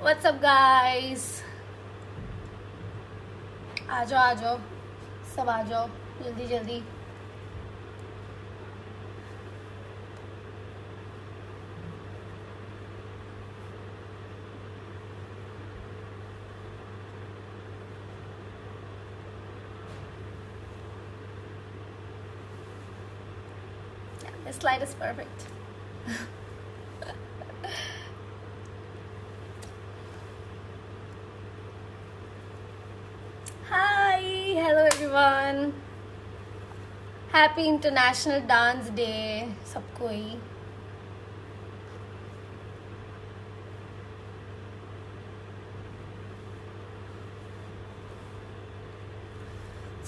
What's up guys, आ जाओ सब आ जाओ जल्दी जल्दी। This light is perfect. Hi, hello everyone. Happy International Dance Day सबको ही।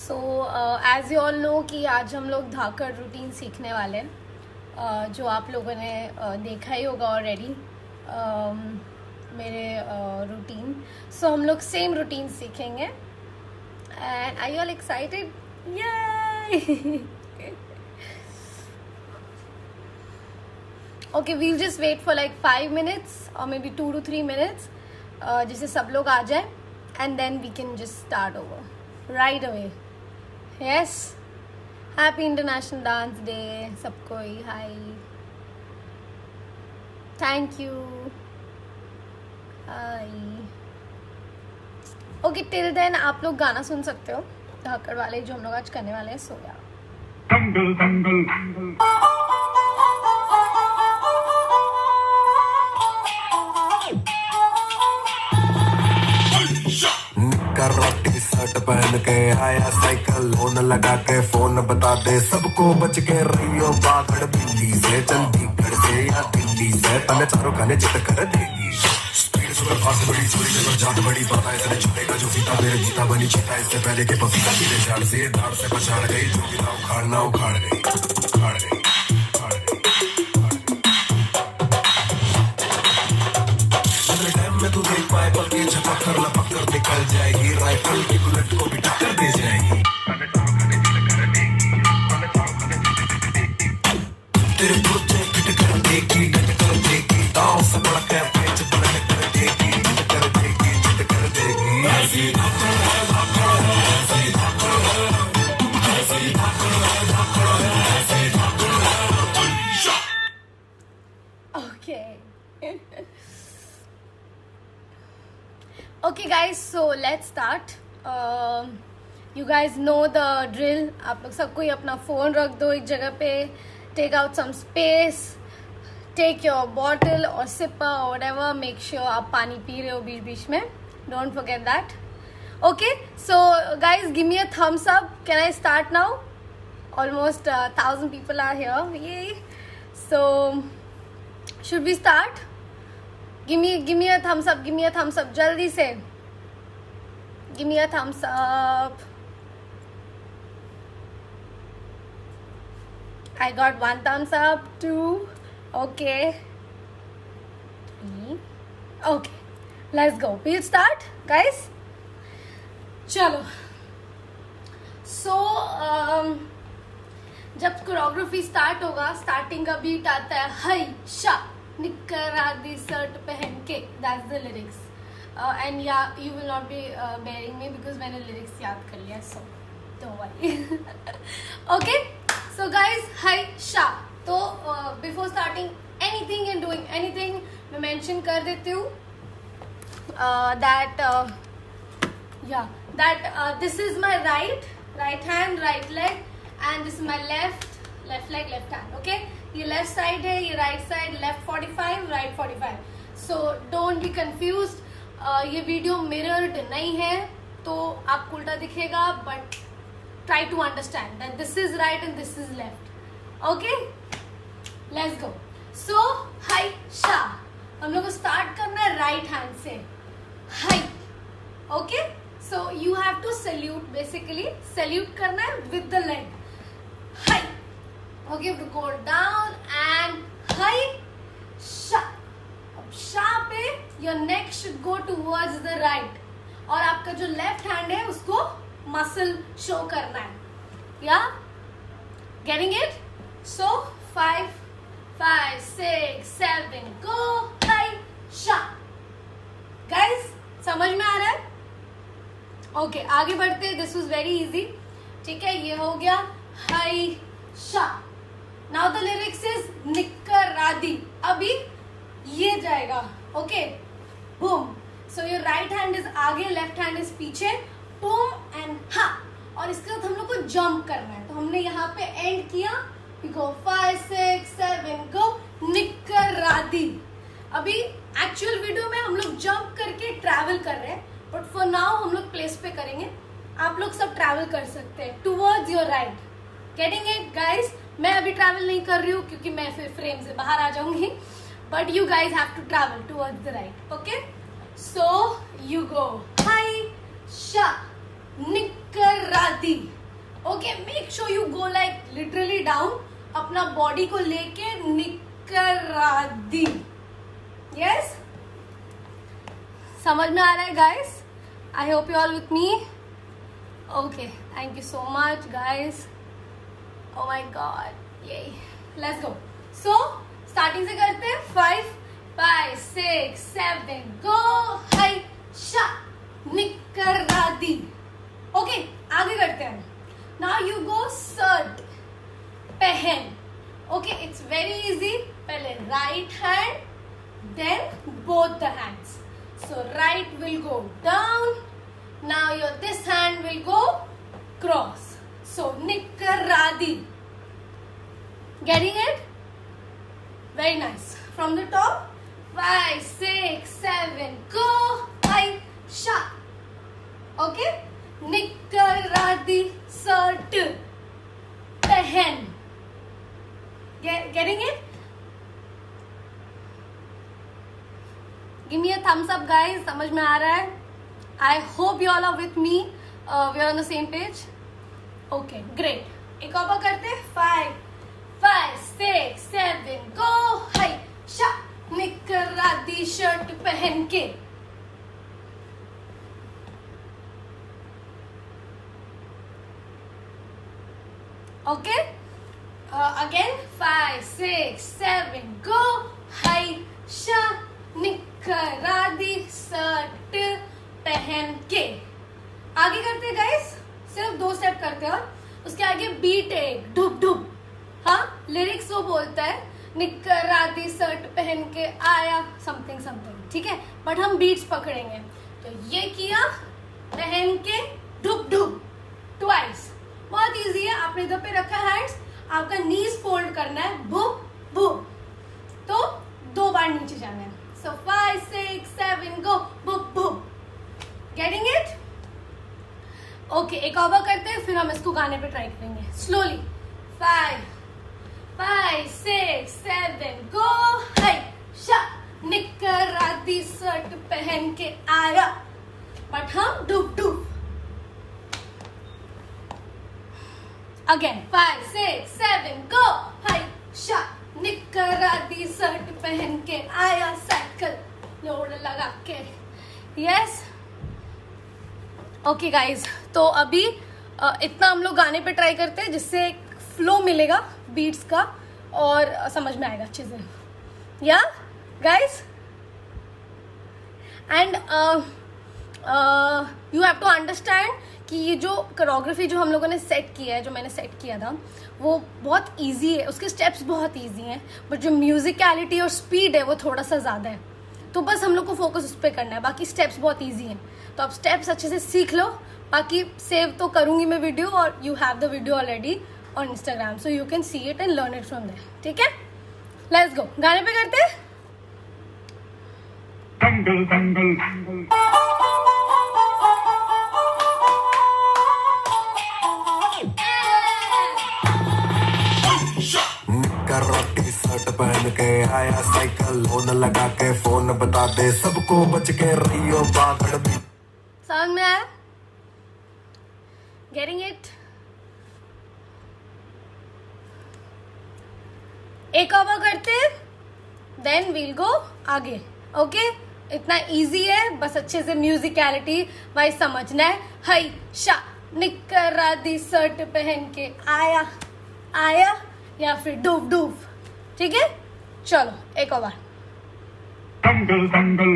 So as you all know कि आज हम लोग धाकड़ रूटीन सीखने वाले हैं, जो आप लोगों ने देखा ही होगा ऑलरेडी मेरे रूटीन। सो हम लोग सेम रूटीन सीखेंगे and are you all excited? Yay! Okay, we'll just wait for like 5 minutes or maybe 2 to 3 minutes जिससे सब लोग आ जाए and then we can just start over right away. Yes, Happy International Dance Day सबको ही। Hi, thank you. Hi. Okay, till then आप लोग गाना सुन सकते हो धाकड़ वाले जो हम लोग आज करने वाले हैं। सो या दंगल दंगल निक्कर रोटी शर्ट पहन के आया साइकिल लोन लगा के फोन बता दे सबको बच के रहियो बागड़ बिल्ली से चंडीगढ़ से या दिल्ली से तने चारों खाने चित कर देगी स्पीड सुपर फास्ट बड़ी चोरी जब जाट बड़ी पता है तेरे छुटेगा जो फीता मेरे गीता बनी चिता इससे पहले के पपीता मेरे झाड़ से धाड़ से पछाड़ गई जो भी था उखाड़ना उखाड़ गई उखाड़ गई में तू देख पाए पल के झपक कर लपक कर निकल जाएगी राइफल की बुलेट को भी टक्कर दे जाएगी तेरे पुर्जे फिट कर देगी डट कर देगी दांव से बड़ा कर पेच बड़ा कर देगी डट कर देगी चिट कर देगी ऐसी Okay guys, so let's start. You guys know the drill. आप लोग सब कोई अपना फोन रख दो एक जगह पे, take out some space, take your bottle or sipper or whatever, make sure आप पानी पी रहे हो बीच बीच में, don't forget that. Okay, so guys give me a thumbs up. Can I start now? Almost 1,000 people are here. Yay! So should we start? Give me a thumbs up. Give me a thumbs up. जल्दी से. Give me a thumbs up. I got 1 thumbs up. 2. Okay. 3. Okay. Let's go. We'll start, guys. चलो. So जब choreography start होगा, starting का beat आता है हाय शा निक्कर आदि शर्ट पहन के, दैट्स द लिरिक्स एंड या you will not be bearing me because मैंने लिरिक्स याद कर लिया, सो don't worry. Okay, so guys हाय शा। तो before starting anything and doing anything मैं मेंशन कर देती हूँ that this is my right hand right leg and this is my left leg left hand. Okay, ये लेफ्ट साइड है, ये right side, left 45 right 45। So don't be confused. ये video mirrored नहीं है तो आपको उल्टा दिखेगा, but try to understand that this is right and this is left. Okay, let's go. So हाय शा, हम लोग को स्टार्ट करना है राइट हैंड से हाय। Okay, so you have to salute, basically salute करना है विद द लेग हाय। Okay, to go down and high sha. अब sha पे your neck should go towards the right और आपका जो left hand है उसको muscle show करना है, yeah? Getting it? So 5, 5, 6, 7, go high sha. Guys समझ में आ रहा है? ओके आगे बढ़ते। This was very easy. ठीक है, ये हो गया हाई शा। नाउ द लिरिक्स इज निक्कर रादी। अभी ये जाएगा। Okay boom. So your right hand is आगे, लेफ्ट हैंड इज पीछे। बूम एंड हा। और इसके साथ हम लोग को जंप करना है। तो हमने यहाँ पे एंड किया। गो 5 6 7 गो निक्कर रादी। अभी एक्चुअल वीडियो में हम लोग जंप करके ट्रैवल कर रहे हैं, बट फॉर नाउ हम लोग प्लेस पे करेंगे। आप लोग सब ट्रैवल कर सकते हैं towards your right. Getting it guys? मैं अभी ट्रैवल नहीं कर रही हूँ क्योंकि मैं फिर फ्रेम से बाहर आ जाऊंगी, but you guys have to travel towards the right. Okay so you go हाई शा निक्कर रादी। Okay make sure you go like literally down, अपना बॉडी को लेके निक्कर रादी। यस समझ में आ रहा है guys? I hope you all with me. Okay thank you so much guys. O my God ये लेट्स गो। सो स्टार्टिंग से करते हैं। 5 5 6 7 गो हाई शा निक्कर रादी। ओके आगे करते हैं। नाउ यू गो शर्ट पहन। Okay it's very easy. पहले right hand then both the hands. So right will go down. Now your this hand will go cross. So nikkar radi. Getting it? Very nice. From the top. 5 6 7 go. Hai sha. Okay? Nikkar radi shirt pehen. Getting it? Give me a thumbs up guys. समझ में आ रहा है? I hope you all are with me. We are on the same page. Okay, great. एक और बार करते हैं। 5 5 6 7 go high शा निक्कर रादी शर्ट पहन के। Okay? Again 5 6 7 go हाई शा निक्कर रादी शर्ट पहन के। आगे करते गाइस, सिर्फ 2 स्टेप करते हैं और उसके आगे बीट है ढुप ढुप। हाँ लिरिक्स वो बोलता है निक्कर रादी शर्ट पहन के आया समथिंग समथिंग। ठीक है, बट हम बीट्स पकड़ेंगे। तो ये किया पहन के ढुप ढुप ट्वाइस। बहुत इजी है। आपने इधर पे रखा हैंड्स, आपका नीज फोल्ड करना है बुप बुप, तो 2 बार नीचे जाना है। So 5 6 7 go boop boop. Getting it? Okay, एक और बार करते हैं, फिर हम इसको गाने पे ट्राई करेंगे स्लोली। 5 5 6 7 go हाई शा निक्कर रादी शर्ट पहन के आया, बट हम डुब डुब। Again 5 6 7 go हाई शा निक्कर रादी शर्ट पहन के आया, साइकिल लोड लगा के। यस ओके गाइज, तो अभी इतना हम लोग गाने पे ट्राई करते हैं जिससे एक फ्लो मिलेगा बीट्स का और समझ में आएगा अच्छे से। या guys and you have to understand कि ये जो कोरियोग्राफी जो हम लोगों ने सेट किया है, जो मैंने सेट किया था, वो बहुत इजी है। उसके स्टेप्स बहुत इजी हैं, बट जो म्यूजिकलिटी और स्पीड है वो थोड़ा सा ज़्यादा है। तो बस हम लोग को फोकस उस पर करना है। बाकी स्टेप्स बहुत इजी हैं, तो आप स्टेप्स अच्छे से सीख लो। बाकी सेव तो करूंगी मैं वीडियो, और you have the video already on Instagram, so you can see it and learn it from there. ठीक है, लेट्स गो। गाने पे करते हैं। दंगल दंगल निक्कर रादी शर्ट पहन के आया, साइकिल लोन लगा के फोन बता दे सबको बच के रहियो बागड़ भी। समझ में आया? Getting it? एक और बार करते हैं, देन वील गो आगे। ओके, इतना इजी है, बस अच्छे से म्यूजिकलिटी वाइज समझना है। हाई शा निक्कर रादी शर्ट पहन के आया या फिर डूब डूब। ठीक है, चलो एक और बार। दंगल दंगल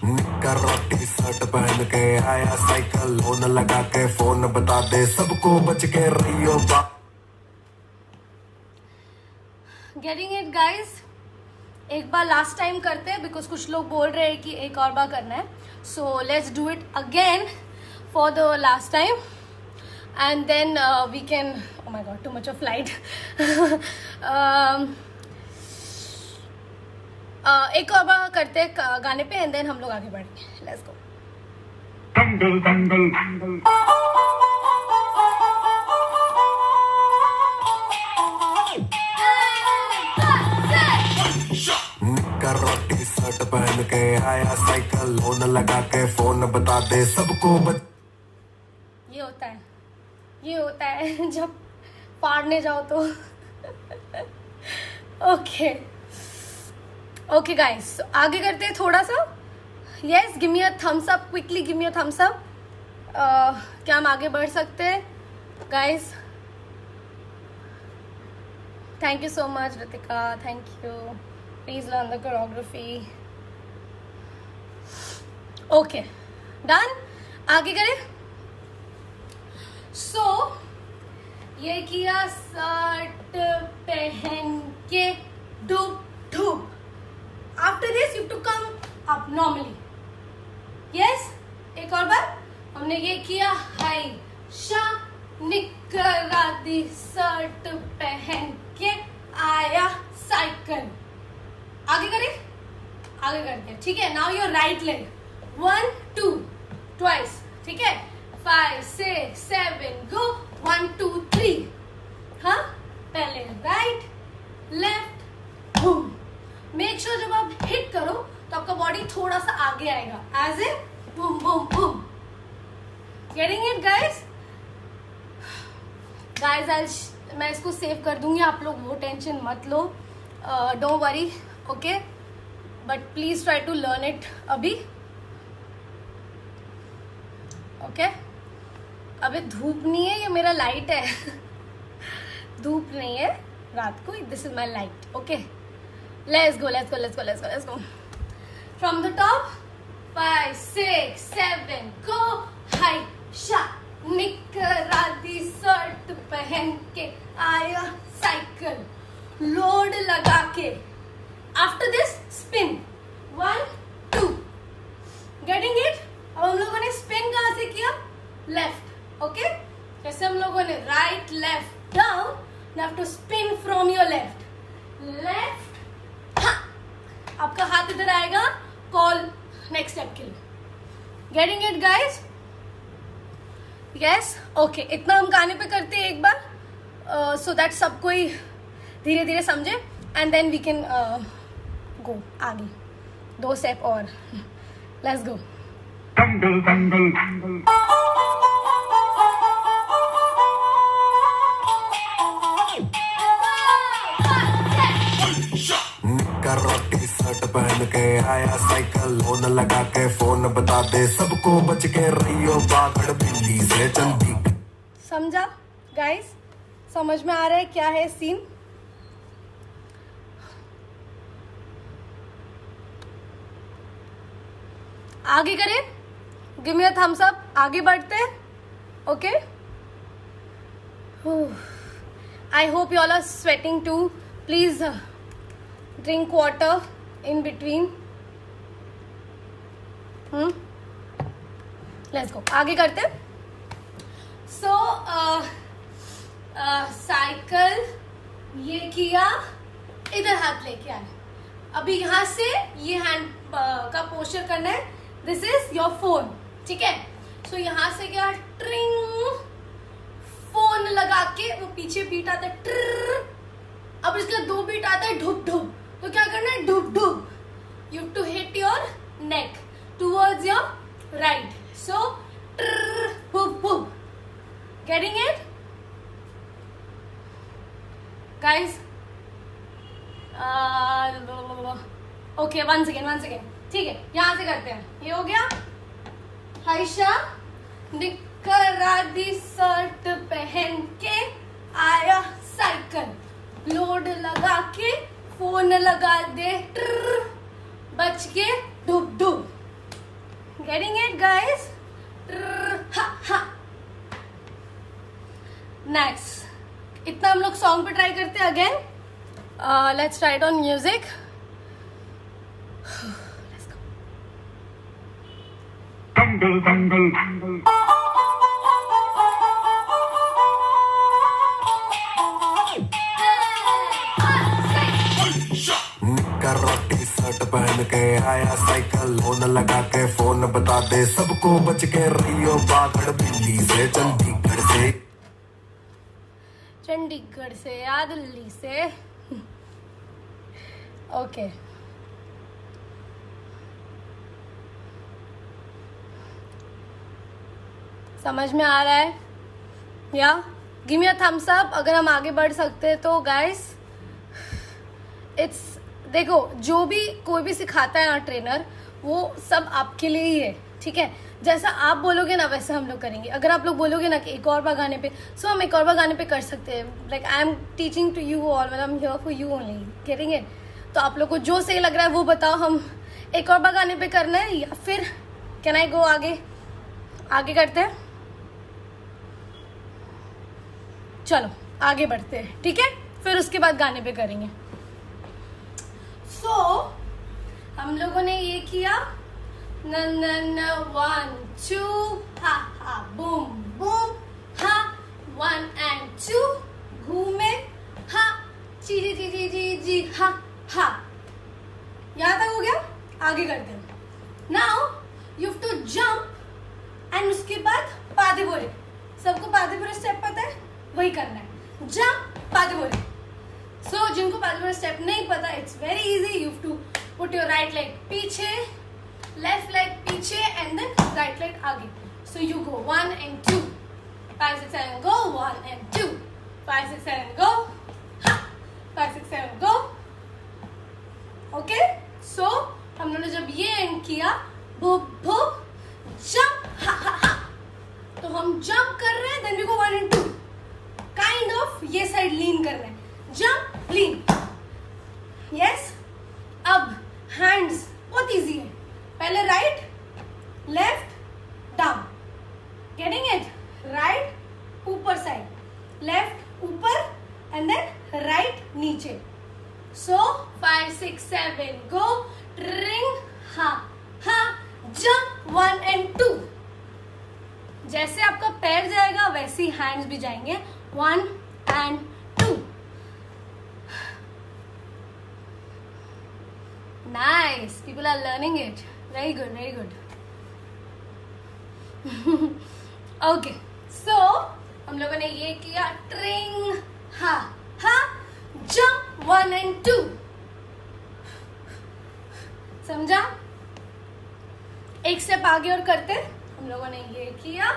निक्कर रोटी शर्ट पहन के आया साइकिल लोन लगा के फोन बता दे सबको बच के रहियो बा गेटिंग इट गाइज? एक बार लास्ट टाइम करते हैं बिकॉज कुछ लोग बोल रहे हैं कि एक और बार करना है. So let's do it again for the last time and then we can. Oh my god, too much of light. एक और बार करते हैं गाने पे एंड देन हम लोग आगे बढ़ेंगे. Let's go. दंगल दंगल निक्कर रोटी शर्ट पहन के आया साइकिल लोन लगा के फोन बता दे सबको बच. ये होता है जब फाड़ने जाओ तो. ओके गाइस, आगे करते हैं थोड़ा सा. Yes, give me a thumbs up quickly, give me a thumbs up. क्या हम आगे बढ़ सकते हैं guys? Thank you so much Ritika, thank you. Please learn the choreography. Okay done. आगे करें. सो ये किया शर्ट पहन के डूब डूब. After this you to come up normally. Yes, एक और बार. हमने ये किया हाई शा निक्कर आदि शर्ट पहन के आया साइकिल. आगे करें, आगे करते हैं. ठीक है. Now your right leg. 1 2 twice. ठीक है. 5 6 7 गो. 1 2 3. हाँ, पहले right left boom. Make sure जब आप हिट करो तो आपका बॉडी थोड़ा सा आगे आएगा. As a boom boom boom. Getting it guys? मैं इसको सेव कर दूंगी. आप लोग वो टेंशन मत लो. Don't worry. Okay, but please try to learn it अभी. ओके. अबे धूप नहीं है, ये मेरा लाइट है. धूप नहीं है रात को. This is my light. Okay, let's go. From the top. 5 6 7 गो. हाई शा निक्कर आदि शर्ट पहन के आया साइकिल लोड लगा के. After this spin. 1 2. Getting it? अब हम लोगों ने स्पिन कहां से किया? लेफ्ट. ओके, जैसे हम लोगों ने right left down. You have to spin from your left. Left. आपका हाथ इधर आएगा. कॉल नेक्स्ट स्टेप के लिए. Getting it guys? Yes. Okay, इतना हम गाने पे करते हैं एक बार सो दैट सब कोई धीरे धीरे समझे and then we can go आगे. 2 स्टेप और. Let's go. दंगल दंगल निक्कर रोटी शर्ट पहन के आया साइकिल लोन लगा के फोन बता दे सबको बच के रहियो बागड़ बिल्ली से चंडीगढ़. समझा गाइस? समझ में आ रहा है क्या है सीन? आगे करें. Give me a thumbs up. आगे बढ़ते हैं. Okay. I hope you all are sweating too. Please drink water in between. Let's go. आगे करते हैं. सो साइकिल ये किया. इधर हाथ लेके आए. अभी यहां से ये हैंड का पोस्चर करना है. This is your phone. ठीक है. सो यहां से क्या ट्रिंग फोन लगा के वो पीछे बीट आता है ट्र. अब इसका 2 बीट आता है ढुप ढुप. तो क्या करना है? ढुप ढुप. You to hit your neck towards your right. So ट्र हुप हुप. Getting it guys? Okay, one second. ठीक है, यहां से करते हैं. ये हो गया हाइशा निक निकरा दी शर्ट पहन के आया साइकिल, लोड लगा के फोन लगा दे, ट्र बच के डुब डुब. Getting it, guys? Ha ha. Next. इतना हम लोग सॉन्ग पे ट्राई करते हैं again. Let's try it on music. Let's go. Dangle, dangle, dangle. निकरा T shirt पहन के आया साइकिल, लोन लगा के फोन बता दे सबको बच के रहियो बागड़ बिल्ली से. चंडीगढ़ से या दिल्ली से. ओके. समझ में आ रहा है या? Give me a thumbs up अगर हम आगे बढ़ सकते हैं तो गाइस. इट्स देखो, जो भी कोई भी सिखाता है ना ट्रेनर, वो सब आपके लिए ही है, ठीक है. जैसा आप बोलोगे ना वैसे हम लोग करेंगे. अगर आप लोग बोलोगे ना कि एक और बार गाने पे, सो हम एक और बार गाने पे कर सकते हैं. Like I am teaching to you all, मतलब I am here for you only. Getting it? तो आप लोग को जो सही लग रहा है वो बताओ. हम एक और बार गाने पे करना है या फिर कैन आई गो आगे? आगे करते हैं, चलो आगे बढ़ते हैं, ठीक है. फिर उसके बाद गाने पे करेंगे. सो हम लोगों ने ये किया न न न 1 2 हा हा बूम बूम हा 1 and 2 घूमे हा जी जी जी जी जी जी हा हा. यहाँ तक हो गया. आगे करते हैं. Now you have to jump and उसके बाद पादे बोले. सबको पादे बोले स्टेप पता है? वही करना है. जंप पादे बोले. सो जिनको पादे बोले स्टेप नहीं पता, it's very easy. You have to put your right leg पीछे, लेफ्ट लेग पीछे एंड देन राइट लेग आगे. So you go 1 and 2 5 6 7 go 1 and 2 5 6 7 go ha 5 6 7 go. Okay. सो हम लोगों ने जब ये एंड किया भुप भुप जंप हा हा हा, तो हम जंप कर रहे हैं. Then we go 1 and 2 kind of ये साइड लीन करना है. Jump lean. यस. अब हैंड्स बहुत इजी है. पहले right left down. Getting it? Right ऊपर साइड, लेफ्ट ऊपर एंड देन राइट नीचे. सो 5 6 7 गो. रिंग हा हा जंप 1 and 2. जैसे आपका पैर जाएगा वैसे ही हैंड्स भी जाएंगे. 1 and 2. Nice. People are learning it. Very good, very good. Okay. So हम लोगों ने ये किया ट्रिंग हा हा जंप 1 and 2. समझा? एक स्टेप आगे और करते. हम लोगों ने ये किया,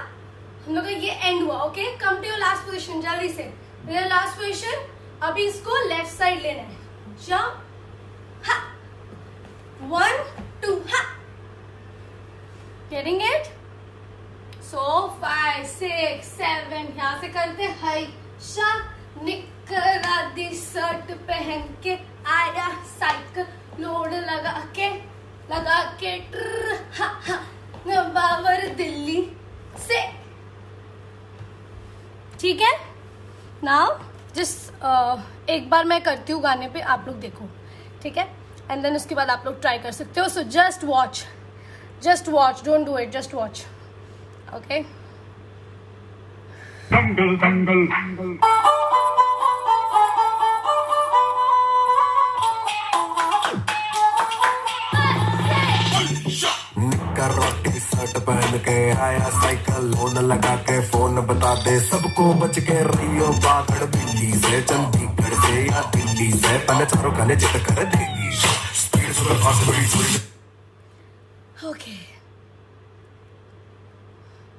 हम लोगों का ये एंड हुआ. Okay. Come to your last position जल्दी से. Your last position. अभी इसको लेफ्ट साइड लेना है. जंप हा 1 2 ha. Getting it? So 5 6 7 यहाँ से करते. हाई शा निकरा दी शर्ट पहन के आया साइकिल, लोड लगा के ट्र हा हा बाबर दिल्ली से. ठीक है. नाउ जस्ट एक बार मैं करती हूँ गाने पे, आप लोग देखो, ठीक है. एंड देन उसके बाद आप लोग ट्राई कर सकते हो. So just watch, don't do it, just watch. Okay. Dangle, dangle, dangle. निकरा T shirt पहन के आया साइकिल, लोन लगा के फोन बता दे सबको बच के रहियो बागड़ बिल्ली से. चंडीगढ़ से या दिल्ली से तने चारों खाने जित कर देगी. स्पीड सुपर फास्ट बड़ी. ओके.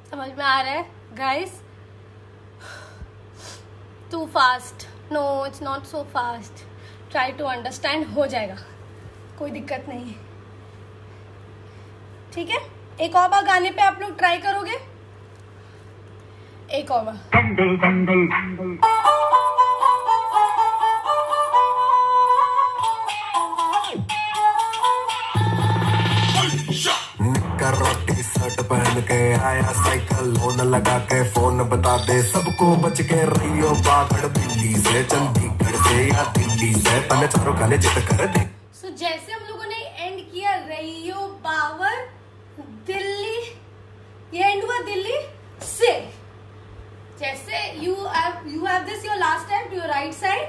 समझ में आ रहा है guys? Too fast? No, it's not so fast. Try to understand. हो जाएगा, कोई दिक्कत नहीं है. ठीक है. एक और बार गाने पे आप लोग ट्राई करोगे. एक और बार। दंगल दंगल निक्कर रोटी शर्ट पहन के आया साइकिल लोन लगा के फोन बता दे सबको बच के रहियो बागड़ बिल्ली से चंडीगढ़ से या दिल्ली से तने चारों खाने जित कर दे। सो जैसे हम लोगों ने एंड किया रहियो बावर दिल्ली, ये एंड हुआ दिल्ली से। जैसे you have this your last time to your right side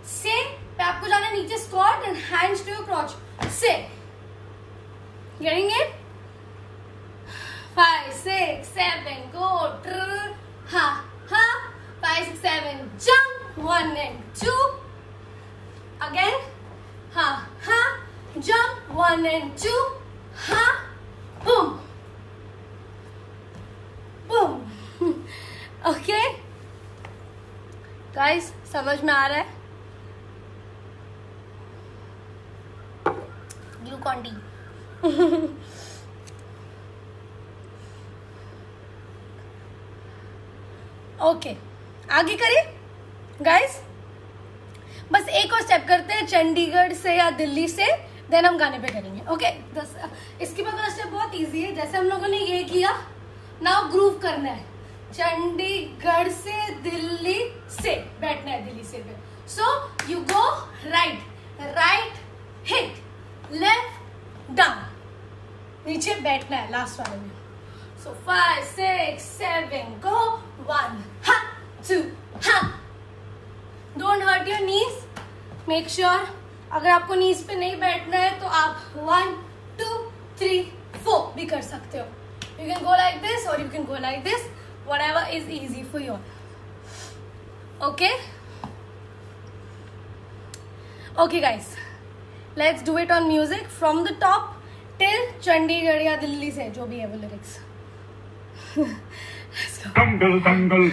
से, पे आपको जाना नीचे squat and hands to your crotch से। Getting it? 5, 6, 7, go. Ha, ha. 5, 6, 7, jump. 1 and 2. Again. Ha, ha. Jump. 1 and 2. Ha. Boom. Boom. Okay. Guys, समझ में आ रहा है? Glucon-D. ओके, आगे करें गाइस। बस एक और स्टेप करते हैं चंडीगढ़ से या दिल्ली से, देन हम गाने पे करेंगे। ओके, इसके बाद वाला स्टेप बहुत इजी है। जैसे हम लोगों ने ये किया, नाउ ग्रूव करना है। चंडीगढ़ से दिल्ली से बैठना है, दिल्ली से पे। सो you go right, right hit, left down, नीचे बैठना है लास्ट वाले में। सो 5, 6, 7, गो। 1, हा, 2, हा। Don't hurt your knees. Make sure अगर आपको नीज पे नहीं बैठना है तो आप 1, 2, 3, 4 भी कर सकते हो। You can go like this और you can go like this, whatever is easy for you. Okay? Okay guys, let's do it on music from the top till Chandigarh या दिल्ली से जो भी है वो लिरिक्स। Let's go. दंगल दंगल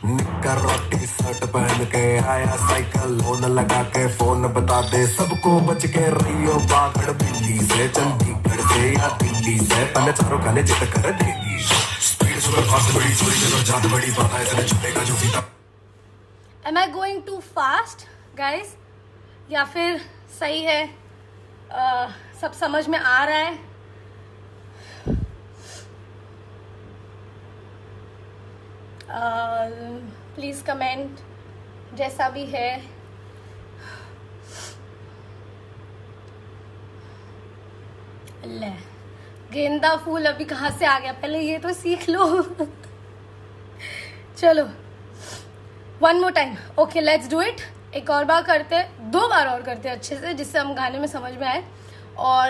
निक्कर रोटी शर्ट पहन के आया साइकिल लोन लगा के फोन बता दे सबको बच के रहियो बागड़ बिल्ली से चंडीगढ़ से या दिल्ली से तने चारों खाने जित कर देगी। स्पीड सुपर फास्ट बड़ी चोरी जब जात बड़ी बात है इतने छुपेगा जो फीता। Am I going too fast, guys? या फिर सही है? सब समझ में आ रहा है? प्लीज कमेंट जैसा भी है। ले, गेंदा फूल अभी कहाँ से आ गया? पहले ये तो सीख लो। चलो, one more time. Okay, let's do it. एक और बार करते, 2 बार और करते अच्छे से, जिससे हम गाने में समझ में आए। और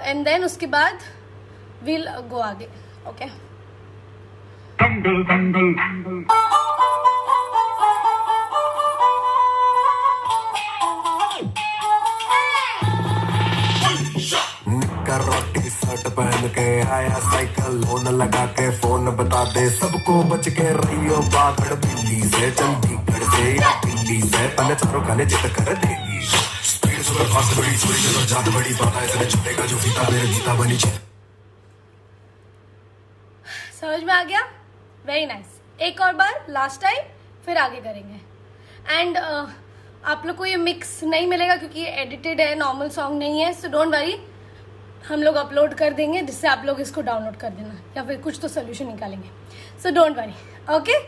एंड देन उसके बाद विल गो आगे। ओके, दंगल दंगल निक्कर रोटी शर्ट पहन के आया साइकिल लोन लगा के फोन बता दे सबको बच के रहियो बागड़ बिल्ली से चंडीगढ़ से या दिल्ली से तने चारों खाने जित कर देगी। स्पीड सुपर फास्ट बड़ी चोरी जब जात बड़ी बात है इतने छुपेगा जो फीता मेरे गीता बनी छे। समझ में आ गया? Very nice. एक और बार लास्ट टाइम, फिर आगे करेंगे। एंड आप लोग को ये मिक्स नहीं मिलेगा क्योंकि ये एडिटेड है, नॉर्मल सॉन्ग नहीं है। सो डोंट वरी, हम लोग अपलोड कर देंगे जिससे आप लोग इसको डाउनलोड कर देना, या फिर कुछ तो सोल्यूशन निकालेंगे। सो don't worry, okay?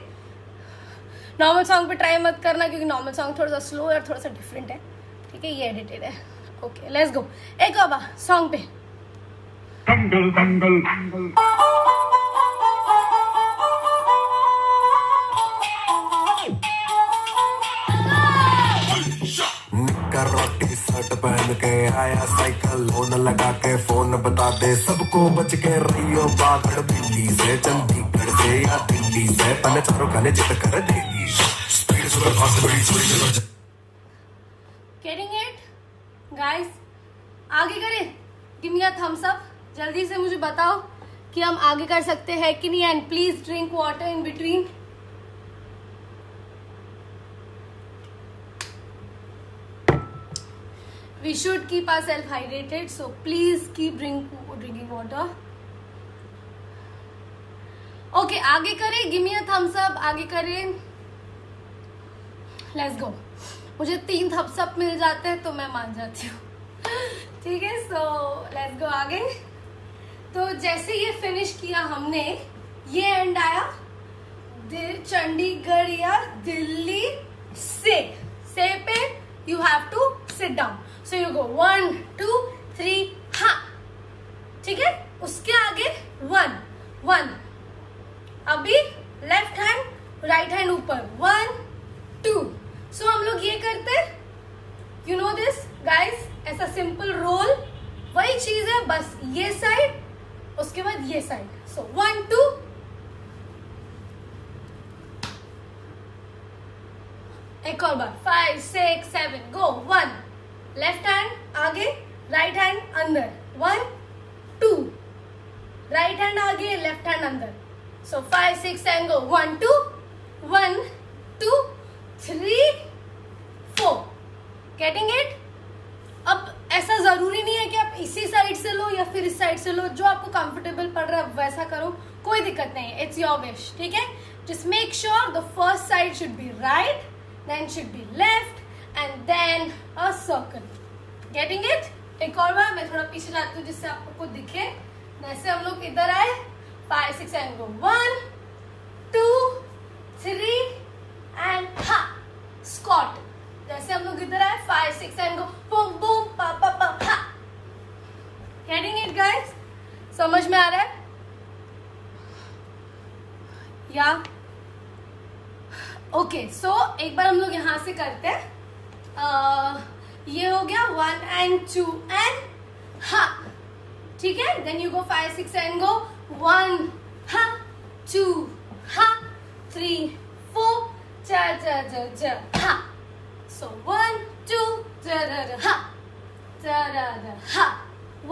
Normal song पे ट्राई मत करना क्योंकि नॉर्मल सॉन्ग थोड़ा सा स्लो और थोड़ा सा डिफरेंट है, ठीक है? ये एडिटेड है। ओके, लेट्स गो। एक और बार सॉन्ग पे। दंगल दंगल निक्कर रोटी शर्ट पहन के आया साइकिल लोन लगा के फोन बता दे सबको बच के रहियो बागड़ बिल्ली से चंडीगढ़ से या दिल्ली से तने चारों खाने जित कर देगी। स्पीड सुपर फास्ट बड़ी चोरी जब Getting it? Guys, आगे करें? Give me a thumbs up. जल्दी से मुझे बताओ कि हम आगे कर सकते हैं कि नहीं। And please drink water in between. We should keep ourselves hydrated, so please keep drinking water. Okay, आगे करें. Give me a thumbs up. आगे करें. Let's go. मुझे 3 thumbs up मिल जाते हैं तो मैं मान जाती हूँ. ठीक है, so let's go आगे. तो जैसे ये फिनिश किया हमने, ये एंड आया चंडीगढ़ या दिल्ली से पे you have to sit down. So you go 1 2 3 हा. ठीक है, उसके आगे 1 अभी लेफ्ट हैंड राइट हैंड ऊपर 1 2. सो हम लोग ये करते हैं, यू नो दिस गाइस, ऐसा सिंपल रोल. वही चीज है, बस ये साइड उसके बाद ये साइड. सो 1 2. एक और बार 5 6 7 गो. 1 लेफ्ट हैंड आगे, राइट हैंड अंदर. 1 2 राइट हैंड आगे, लेफ्ट हैंड अंदर. सो 5 6 7 गो. 1 2 1 2 3 4. Getting it? अब ऐसा जरूरी नहीं है कि आप इसी साइड से लो या फिर इस साइड से लो. जो आपको कंफर्टेबल पड़ रहा है वैसा करो, कोई दिक्कत नहीं है. It's your wish. ठीक है, just make sure the first side should be right, then should be left and then a circle. Getting it? एक और बार मैं थोड़ा पीछे जाती हूँ जिससे आपको कुछ दिखे. जैसे हम लोग इधर आए 5 6 and go 1 2 3 and ha. Squat. जैसे हम लोग इधर आए 5 6 and go boom boom pa pa pa ha. Getting it guys? समझ में आ रहा है? या ओके, सो एक बार हम लोग यहां से करते हैं. ये हो गया 1 and 2 and हा. ठीक है, then you go 5 6 and go 1 हा 2 हा 3 4 ज हा. सो 1 2 ज हा ha.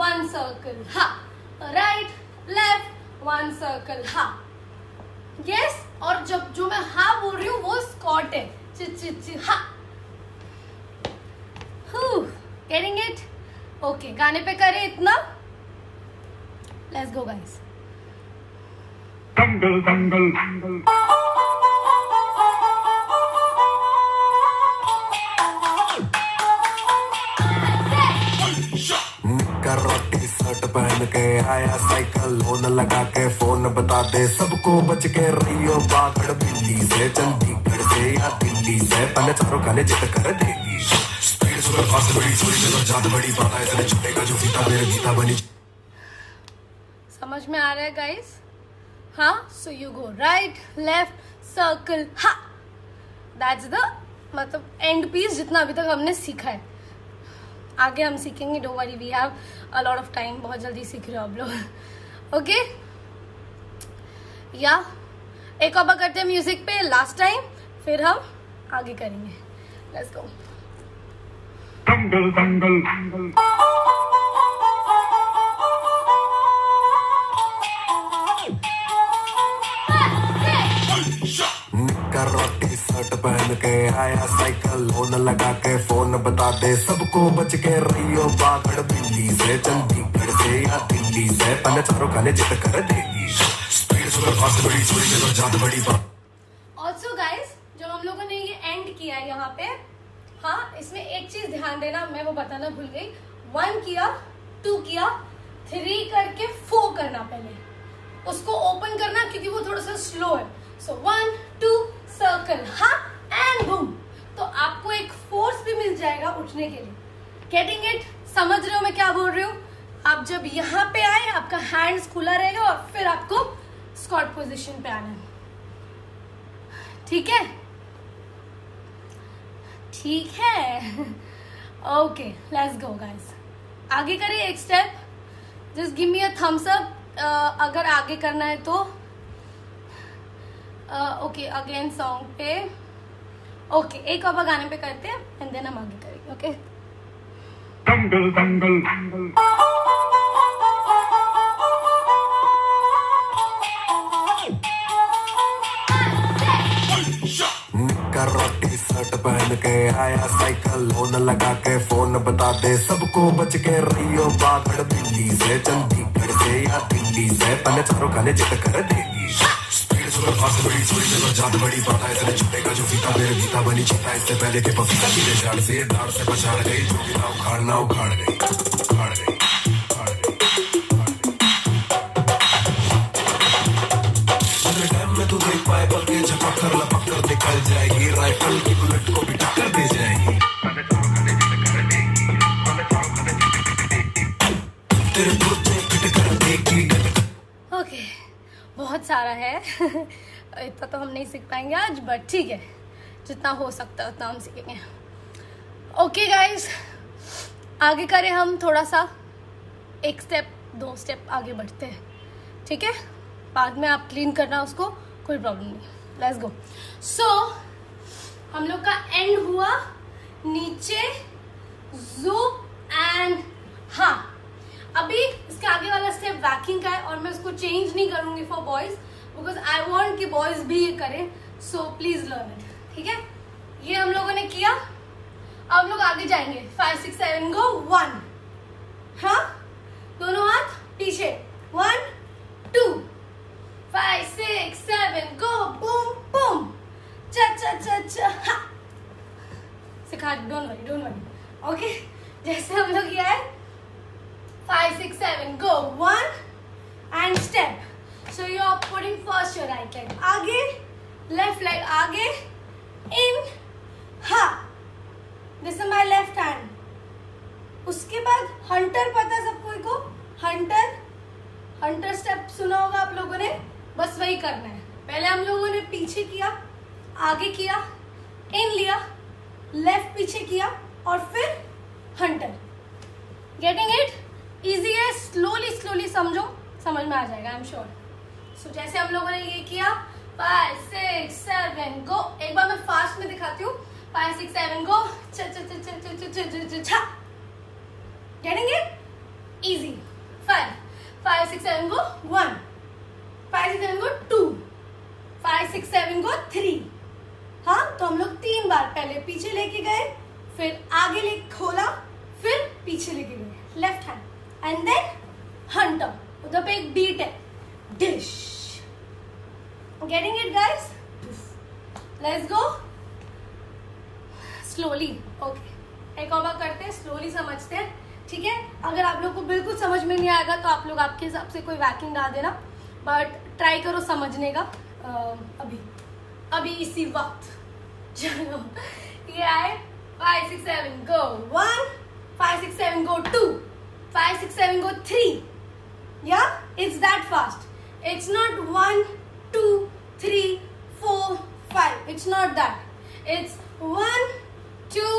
1 circle ha. Right left 1 circle ha. Yes. और जब जो मैं हा बोल रही हूँ वो स्कॉट है. च हा. Getting it? ओके, गाने पे करें इतना. Let's go guys. दंगल दंगल निक्कर रोटी शर्ट पहन के आया साइकिल लोन लगा के फोन बता दे सबको बच के रहियो बागड़ बिल्ली से चंडीगढ़ से या दिल्ली से पहले चारों खाने जित कर देगी. स्पीड सुपर फास्ट बड़ी चोरी से जात बड़ी बात है तेरे छुटेगा जो फीता मेरे गीता बनी. समझ में आ रहा है गाइस? हाँ. So you go right left circle हा. दैट्स द मतलब एंड पीस जितना अभी तक हमने सीखा है. आगे हम सीखेंगे, don't worry, we have a lot of time. बहुत जल्दी सीख रहे हो आप लोग. ओके, या एक और बार करते हैं म्यूजिक पे लास्ट टाइम, फिर हम आगे करेंगे. Let's go. दंगल दंगल निक्कर रोटी शर्ट पहन के आया साइकिल लोन लगा के फोन बता दे सबको बच के रहियो बागड़ बिल्ली से चंडीगढ़ से या दिल्ली से पहले चारों खाने जित कर देगी. स्पीड सुपर फास्ट बड़ी चोरी से जात बड़ी बात. ऑल्सो गाइज, जो हम लोगों ने ये एंड किया है यहाँ पे, हाँ, इसमें एक चीज ध्यान देना, मैं वो बताना भूल गई. 1 किया, 2 किया, 3 करके 4 करना. पहले उसको ओपन करना क्योंकि वो थोड़ा सा स्लो है. सो 1 2 सर्कल हा एंड बूम. तो आपको एक फोर्स भी मिल जाएगा उठने के लिए. Getting it? समझ रहे हो मैं क्या बोल रही हूँ? आप जब यहाँ पे आए आपका हैंड्स खुला रहेगा और फिर आपको स्क्वाट पोजीशन पे आना है. ठीक है? ठीक है. Okay, let's go guys. आगे करिए एक step. Just give me a thumbs up अगर आगे करना है तो. ओके, अगेन सॉन्ग पे. ओके, एक और गाने पे करते हैं एंड देन हम आगे करेंगे. ओके, दंगल दंगल निक्कर रोटी शर्ट पहन के आया साइकिल लोन लगा के फोन बता दे सबको बच के रहियो बागड़ बिल्ली से चंडीगढ़ से या दिल्ली से तने चारों खाने जित कर देगी स्पीड सुपर फास्ट बड़ी थोड़ी जगह जात बड़ी पता है तेरे छुटेगा जो फीता मेरे गीता बनी चिता इससे पहले के पपीता गिरे झाड़ से दाड़ से पछाड़ गई जो गिरा उखाड़ना उखाड़ गई उखाड़ गई में तू देख पाए बल के झपक कर लपक कर निकल जाएगी राइफल की बुलेट को भी टक्कर दे जाएगी तेरे कुर्ते फिट कर देगी ओके बहुत सारा है इतना तो हम नहीं सीख पाएंगे आज बट ठीक है जितना हो सकता है उतना हम सीखेंगे ओके गाइस आगे करें हम थोड़ा सा एक स्टेप 2 स्टेप आगे बढ़ते हैं ठीक है बाद में आप क्लीन करना उसको कोई प्रॉब्लम नहीं लेट्स गो सो हम लोग का एंड हुआ नीचे जू एंड हाँ अभी इसके आगे वाला स्टेप वैकिंग का है और मैं उसको चेंज नहीं करूंगी for boys because I want कि बॉयज भी ये करें सो प्लीज लर्न इट ठीक है ये हम लोगों ने किया अब हम लोग आगे जाएंगे 5 6 7 गो 1 हाँ दोनों हाथ पीछे 1 2 5 6 7 गो बूम बूम चा चा चा चा हा सिखा डोंट वरी ओके जैसे हम लोग किया है 5 6 7 go 1 and step so you are putting first your right leg आगे left leg आगे in ha this is my left hand उसके बाद हंटर पता सब कोई को हंटर स्टेप सुना होगा आप लोगों ने बस वही करना है पहले हम लोगों ने पीछे किया आगे किया इन लिया लेफ्ट पीछे किया और फिर हंटर गेटिंग इट इजी है स्लोली समझो समझ में आ जाएगा आई एम श्योर सो जैसे हम लोगों ने ये किया 5 6 7 गो एक बार मैं फास्ट में दिखाती हूँ 5 6 7 गो गेटिंग इट इजी 5 6 7 गो 1 5 6 7 गो 2 5 6 7 गो 3 हाँ तो हम लोग 3 बार पहले पीछे लेके गए फिर आगे ले खोला फिर पीछे लेके गए लेफ्ट हैंड एंड देन हंटर उधर पे एक बीट है डिश getting it guys let's go slowly okay एक और बार करते हैं स्लोली समझते हैं ठीक है अगर आप लोग को बिल्कुल समझ में नहीं आएगा तो आप लोग आपके हिसाब से कोई वैकिंग डाल देना बट ट्राई करो समझने का अभी इसी वक्त चलो ये आए 5 6 7 go 1 5 6 7 go 2 5 6 7 go 3 yeah it's that fast it's not 1 2 3 4 5 it's not that it's 1 2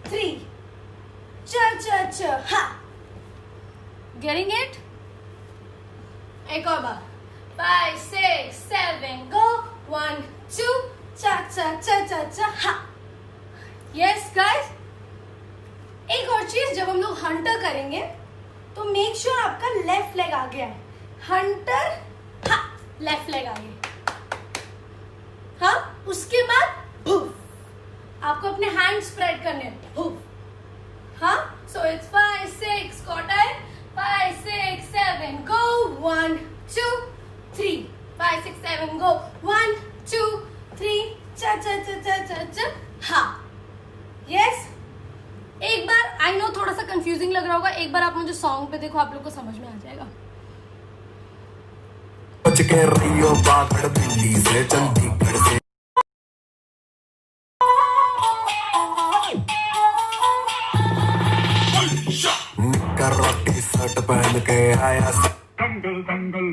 3 cha cha cha ha getting it एक और बार 5 6 7 go 1 2 cha cha cha cha cha ha yes guys एक और चीज जब हम लोग हंटर करेंगे तो मेक श्योर आपका लेफ्ट लेग आगे है हंटर हा लेफ्ट लेग आगे हाँ उसके बाद भूफ आपको अपने हैंड स्प्रेड करने भूफ हाँ so it's 5 6 quarter 5 6 7 go 1 2 3 5 6 7 go 1 2 3 cha cha cha cha cha cha हा यस एक बार आई नो थोड़ा सा कंफ्यूजिंग लग रहा होगा एक बार आप मुझे सॉन्ग पे देखो आप लोग को समझ में आ जाएगा बच के रहियो बागड़ बिल्ली से चंडीगढ़ से निक्कर रोटी शर्ट पहन के आया दंगल दंगल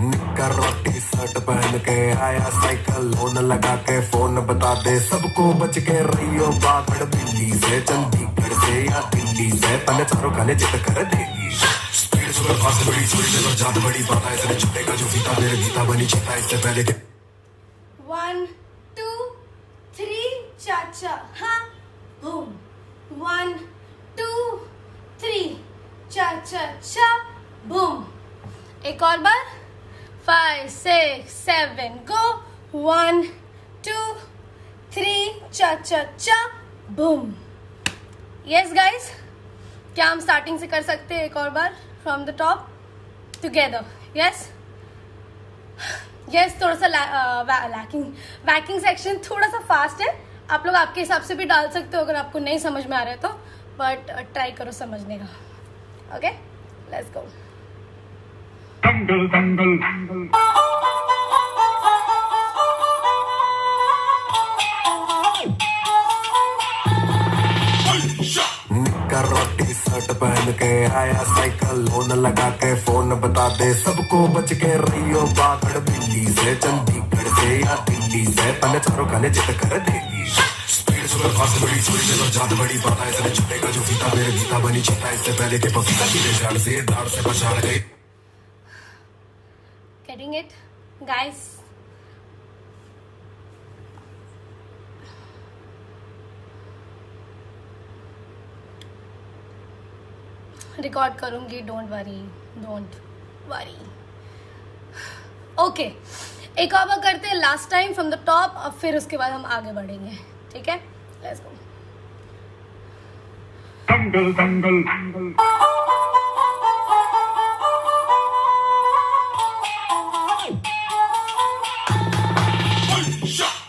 निक्कर रोटी शर्ट पहन के आया साइकिल लोन लगा के फोन बता दे सबको बच के रहियो बागड़ बिल्ली से चंडीगढ़ से या दिल्ली से तने चारों खाने जित कर देगी स्पीड सुपर फास्ट बड़ी थोड़ी जगह जात बड़ी पता है तेरे छुटेगा जो फीता मेरे गीता बनी चिता इससे पहले के 1 2 3 cha cha ha boom 1 2 3 cha cha cha boom एक और बार 5 6 7 go 1 2 3 cha cha cha boom. Yes guys, क्या हम स्टार्टिंग से कर सकते हैं एक और बार from the top together? Yes yes, थोड़ा सा वैकिंग सेक्शन थोड़ा सा फास्ट है, आप लोग आपके हिसाब से भी डाल सकते हो अगर आपको नहीं समझ में आ रहा है तो, बट ट्राई करो समझने का. Okay, let's go. Dangle, dangle, dangle. निक्कर रोटी शर्ट पहन के आया साइकिल लोन लगा के फोन बता दे सबको बच के रहियो बागड़ बिल्ली से, चंडीगढ़ से या दिल्ली से तने चारों खाने जित कर देगी. स्पीड सुपर फास्ट बड़ी छोड़ी से जात बड़ी पता है इसने छुपेगा जो फीता मेरे गीता बनी चीता इससे पहले के पपीता सीधे झाड़ से दाढ़ से पछाड़ गई. Getting it, guys? रिकॉर्ड करूंगी, डोंट वरी. ओके, एक और बार करते हैं last time from the top, अब फिर उसके बाद हम आगे बढ़ेंगे. ठीक है, let's go. Dangle, dangle, dangle.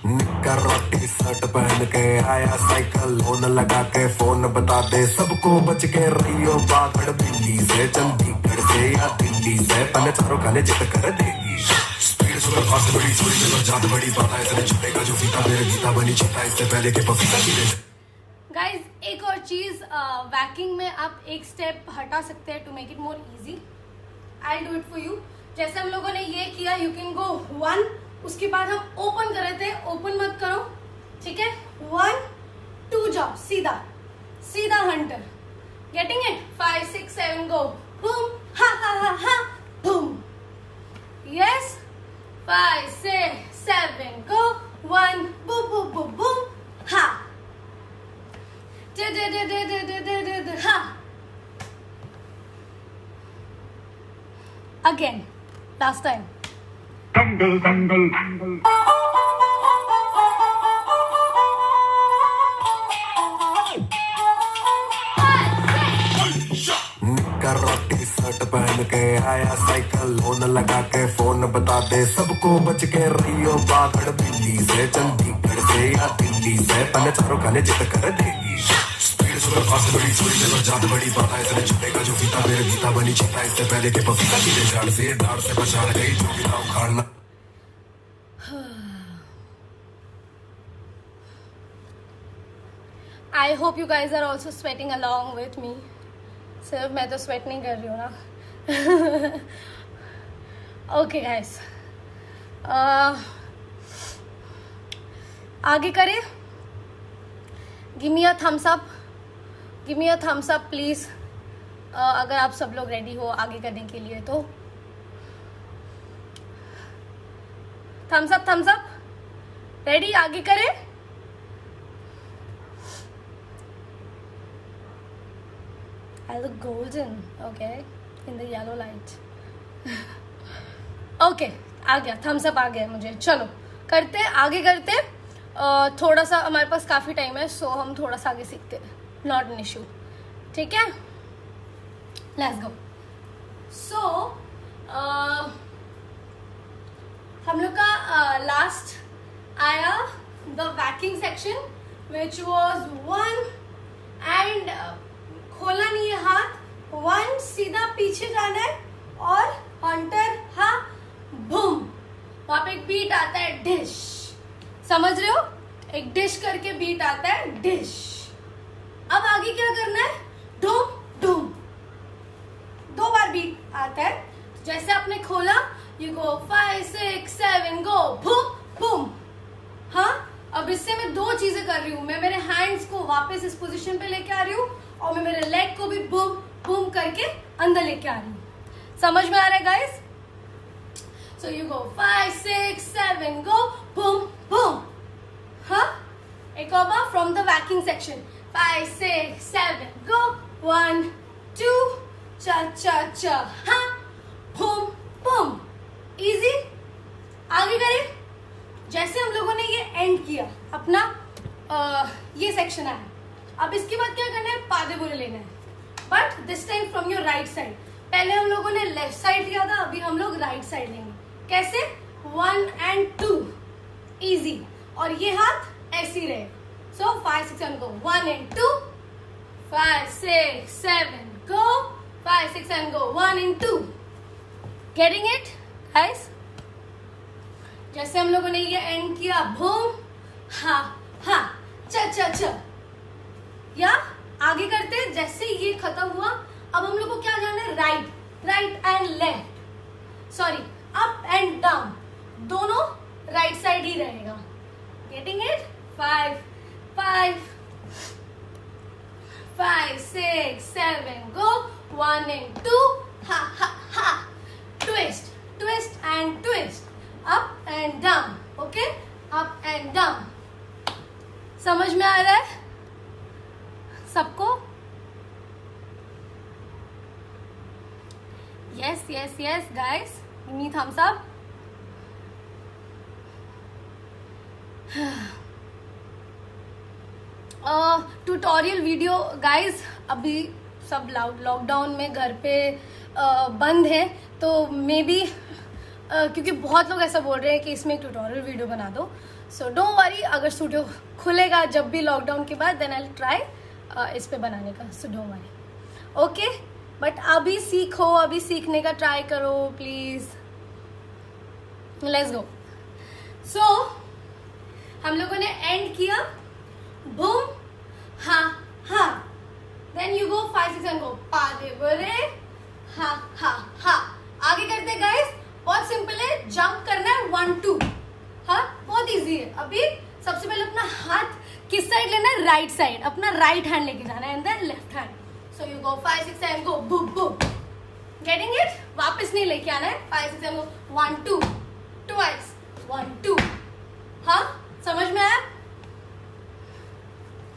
निक्कर रोटी शर्ट पहन के आया साइकिल लोन लगा के फोन बता दे सबको बच के रहियो बागड़ बिल्ली से, चंडीगढ़ से या दिल्ली से तने चारों खाने जित कर देगी. स्पीड सुपर फास्ट बड़ी छोड़ी से जात बड़ी पता है इसने छुपेगा जो फीता मेरे गीता बनी चीता इससे पहले के पपीता सीधे. गाइज, एक और चीज, वैकिंग में आप एक स्टेप हटा सकते हैं to make it more easy. I do it for you. जैसे हम लोगों ने ये किया, यू कैन गो 1, उसके बाद हम ओपन कर रहे थे, ओपन मत करो. ठीक है, 1 2 जाओ, सीधा सीधा Hunter. Getting it? 5 6 7 go boom हा हा हा हा बूम. यस, 5 6 7 गो 1 बू बू बू बूम हा दे दे दे दे दे दे दे दे दे हा. Again, last time. Dangle, dangle, dangle. निक्कर रोटी शर्ट पहन के आया साइकिल लोन लगा के फोन बता दे सबको बच के रहियो बागड़ बिल्ली से, चंडीगढ़ से या दिल्ली से तने चारों खाने जित कर देगी. स्पीड सुपर फास्ट बड़ी छोड़ी से जात बड़ी पता है इसने छुपेगा जो फीता मेरे गीता बनी चीता इससे पहले के पपीता सीधे झाड़ से दाढ़ से पछाड़ गई जो भी ना उखाड़ना. I hope you guys are also sweating along with me. सिर्फ मैं तो स्वेट नहीं कर रही हूँ ना. ओके गाइस, आगे करें. Give me a thumbs up, give me a thumbs up please, अगर आप सब लोग रेडी हो आगे करने के लिए तो. Thumbs up, thumbs up. Ready? आगे करें. I look golden, okay, in the yellow light. Okay, आ गया थम्स अप, आ गया मुझे. चलो करते, आगे करते. थोड़ा सा हमारे पास काफ़ी टाइम है, सो हम थोड़ा सा आगे सीखते हैं. Not an issue. ठीक है, लेट्स गो. सो हम लोग का लास्ट आया the waacking section which was 1 and खोला नहीं है हाथ. 1 सीधा पीछे जाना है और हंटर हा बूम. वहां पे एक बीट आता है डिश, समझ रहे हो? एक डिश करके बीट आता है डिश. अब आगे क्या करना है? डूम डूम. 2 बार बीट आता है. जैसे आपने खोला, you go 5 6 7 go boom boom. हाँ, अब इससे मैं 2 चीजें कर रही हूँ. मैं मेरे हैंड्स को वापस इस पोजीशन पे लेके आ रही हूँ और मैं मेरे लेग को भी बूम बूम करके अंदर लेके आ रही हूँ. समझ में आ रहा है guys? So you go 5 6 7 go boom boom. हाँ, एक और बार from the waacking section. 5 6 7 go 1 2 cha cha cha. हाँ, बूम बूम. इजी। आगे करें। जैसे हम लोगों ने ये एंड किया अपना, ये सेक्शन आया, अब इसके बाद क्या करना है, पादे बोले लेना है, but this time from your right side. पहले हम लोगों ने लेफ्ट साइड लिया था, अभी हम लोग राइट साइड लेंगे। कैसे? 1 and 2 इजी, और ये हाथ ऐसे ही रहे। सो 5 6 7 go, 1 and 2, 5 6 7 go, 5 6 7 go, 1 and 2। Getting it guys? जैसे हम लोगों ने ये एंड किया, बूम, हा हा, च च च, या आगे करते जैसे ये खत्म हुआ, अब हम लोग को क्या जाना है, right and left, sorry up and down, दोनों राइट साइड ही रहेगा। Getting it? 5 5 5 6 7 गो, 1 and 2, हा हा हा, twist twist and twist, up and down. Okay, up and down. समझ में आ रहा है सबको? Yes yes yes guys, knee thumbs up. Tutorial video guys, अभी सब लॉकडाउन में घर पे बंद है, तो मे बी क्योंकि बहुत लोग ऐसा बोल रहे हैं कि इसमें एक ट्यूटोरियल वीडियो बना दो। सो डोंट वरी, अगर स्टूडियो खुलेगा जब भी लॉकडाउन के बाद, देन आई विल ट्राई इस पे बनाने का। सो डोंट वरी, ओके। बट अभी सीखो, अभी सीखने का ट्राई करो प्लीज। Let's go. सो हम लोगों ने एंड किया, बूम, हा हा, देन यू गो 5 6 7 गो, पादे बोले, हा हा हा। आगे करते गाइस, बहुत सिंपल है, जंप करना है 1 2, हाँ बहुत इजी है। अभी सबसे पहले अपना हाथ किस साइड लेना है, राइट साइड, अपना राइट हैंड लेके जाना है, and then left hand. So you go 5 6 7 go, boom boom. Getting it? वापस नहीं लेके आना है, 5 6 7 गो, 1 2, ट्वाइस, 1 2, हाँ समझ में आया?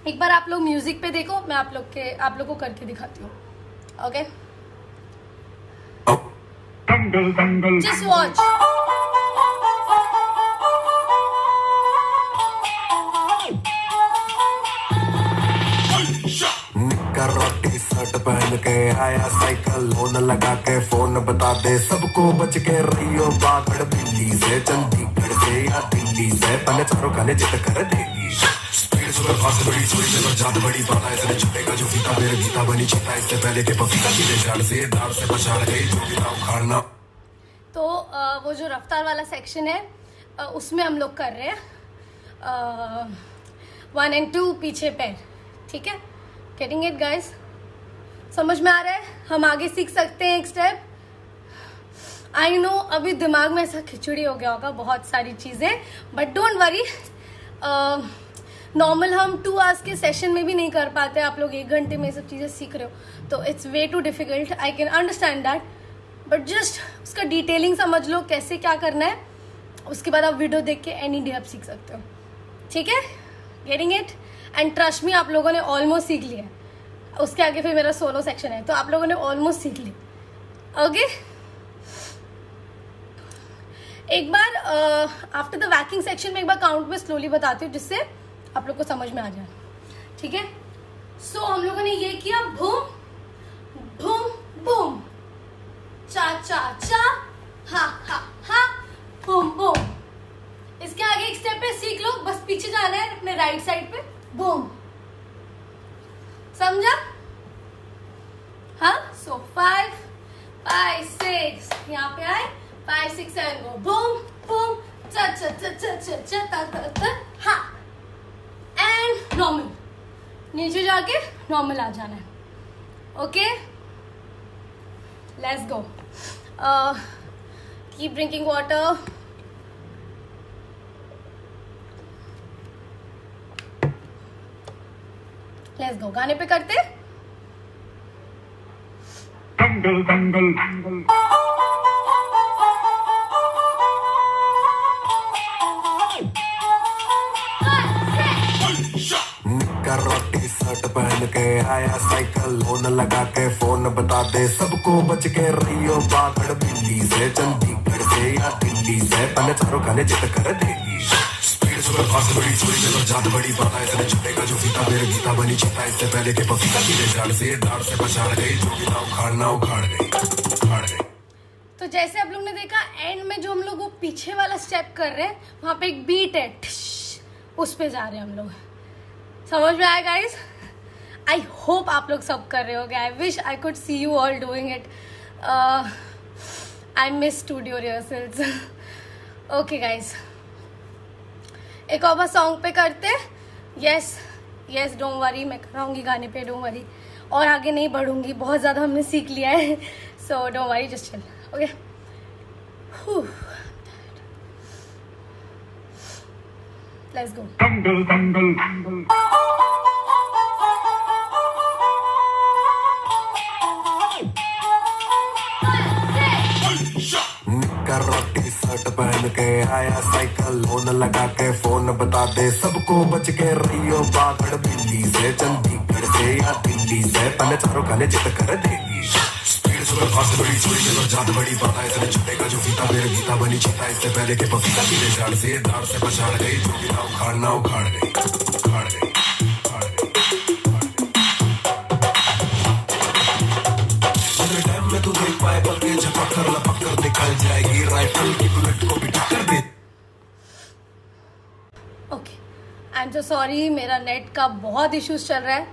एक बार आप लोग म्यूजिक पे देखो, मैं आप लोग को करके दिखाती हूँ। Okay, Dangle, dangle. Just watch. निक्कर रोटी शर्ट पहन के आया साइकिल, लोन लगा के फोन बता दे सबको, बच के रहियो बागड़ बिल्ली से, चंडीगढ़ से या दिल्ली से, तने चारों खाने जित कर देगी। स्पीड सुपर फास्ट बड़ी चोरी से जात बड़ी बात है, इसने छुपेगा जो फीता, मेरे गीता बनी चीता, इससे पहले के पपीता सीधे झाड़ से दाल से बचा गई, जो भी ना उखाड़ना। तो वो जो रफ्तार वाला सेक्शन है, उसमें हम लोग कर रहे हैं 1 and 2 पीछे पैर, ठीक है? Getting it guys? समझ में आ रहा है? हम आगे सीख सकते हैं एक स्टेप। आई नो अभी दिमाग में ऐसा खिचड़ी हो गया होगा बहुत सारी चीजें, बट डोंट वरी, नॉर्मल हम 2 आवर्स के सेशन में भी नहीं कर पाते, आप लोग 1 घंटे में सब चीजें सीख रहे हो, तो it's way too difficult, I can understand that, but just उसका डिटेलिंग समझ लो कैसे क्या करना है, उसके बाद आप वीडियो देख के एनी डे आप सीख सकते हो, ठीक है? Getting it? And trust me, आप लोगों ने ऑलमोस्ट सीख लिया है, उसके आगे फिर मेरा सोलो सेक्शन है, तो आप लोगों ने ऑलमोस्ट सीख लिया। ओके, एक बार आफ्टर द वैकिंग सेक्शन में एक बार काउंट में स्लोली बताती हूँ, जिससे आप लोग को समझ में आ जाए, ठीक है? सो हम लोगों ने ये किया, बूम बूम बूम, चा चा चा, हा हा हा, बूम बूम। इसके आगे एक स्टेप पे सीख लो, बस पीछे जाना है अपने राइट साइड पे, बूम, समझा? हाँ, सो 5 5 6, यहाँ पे आए, 5 6 7 गो, बूम बूम, चा चा चा चा चा चा ता ता ता, हा, एंड नॉर्मल, नीचे जाके नॉर्मल आ जाना है। Okay, let's go. Keep drinking water. Let's go, गाने पे करते। Dangle, dangle, dangle. निक्कर रोटी शर्ट पहन के आया साइकिल लोन लगा के फोन बता दे सबको बच के रहियो बागड़ बिल्ली से चंडीगढ़ से या दिल्ली से तने चारों खाने जित कर देगी स्पीड सुपर फास्ट बड़ी चोरी में जात बड़ी पता है तने छुटेगा जो फीता मेरे गीता बनी चिता इससे पहले के पपीता सीधे डाल से पछाड़ गई जो भी ना उखाड़ गई। तो जैसे आप लोग ने देखा एंड में जो हम लोग वो पीछे वाला स्टेप कर रहे हैं वहां पे एक बीट है उस पे जा रहे हैं हम लोग। समझ में आया गाइस? आई होप आप लोग सब कर रहे होगे। I wish I could see you all doing it. I miss studio rehearsals. Okay guys, एक और बार सॉन्ग पे करते। यस यस, डोंट वरी, मैं कराऊंगी गाने पे, डोंट वरी। और आगे नहीं बढ़ूंगी, बहुत ज़्यादा हमने सीख लिया है। So don't worry, just chill. Okay, let's go. दंगल दंगल निक्कर रोटी शर्ट पहन के आया साइकिल लोन लगा के फोन बता दे सबको बच के रहियो बागड़ बिल्ली से चंडीगढ़ से या दिल्ली से तने चारों खाने जित कर देगी स्पीड सुपर फास्ट बड़ी चोरी में जात बड़ी पता है तने छुटेगा जो फीता मेरे गीता बनी चिता इससे पहले के पपीता सीधे डाल से पछाड़ गई जो भी ना उखाड़ गई। तू देख पाए बल के झपक कर लपक कर निकल जाएगी राइफल की बुलेट को भी टक्कर दे। Okay, I am so sorry, मेरा नेट का बहुत इश्यूज चल रहा है।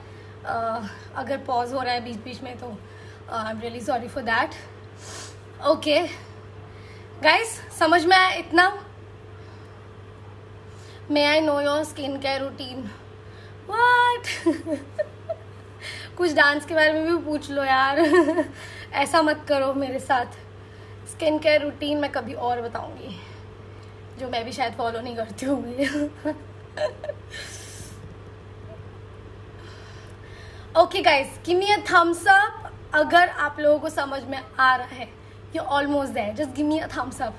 अगर पॉज हो रहा है बीच बीच में तो I am really sorry for that. Okay guys, समझ में आया इतना? May I know your skin care routine? What? कुछ डांस के बारे में भी पूछ लो यार। ऐसा मत करो मेरे साथ। स्किन केयर रूटीन मैं कभी और बताऊंगी, जो मैं भी शायद फॉलो नहीं करती होंगी। Okay guys, give me a thumbs up अगर आप लोगों को समझ में आ रहा है। You almost there, just give me a thumbs up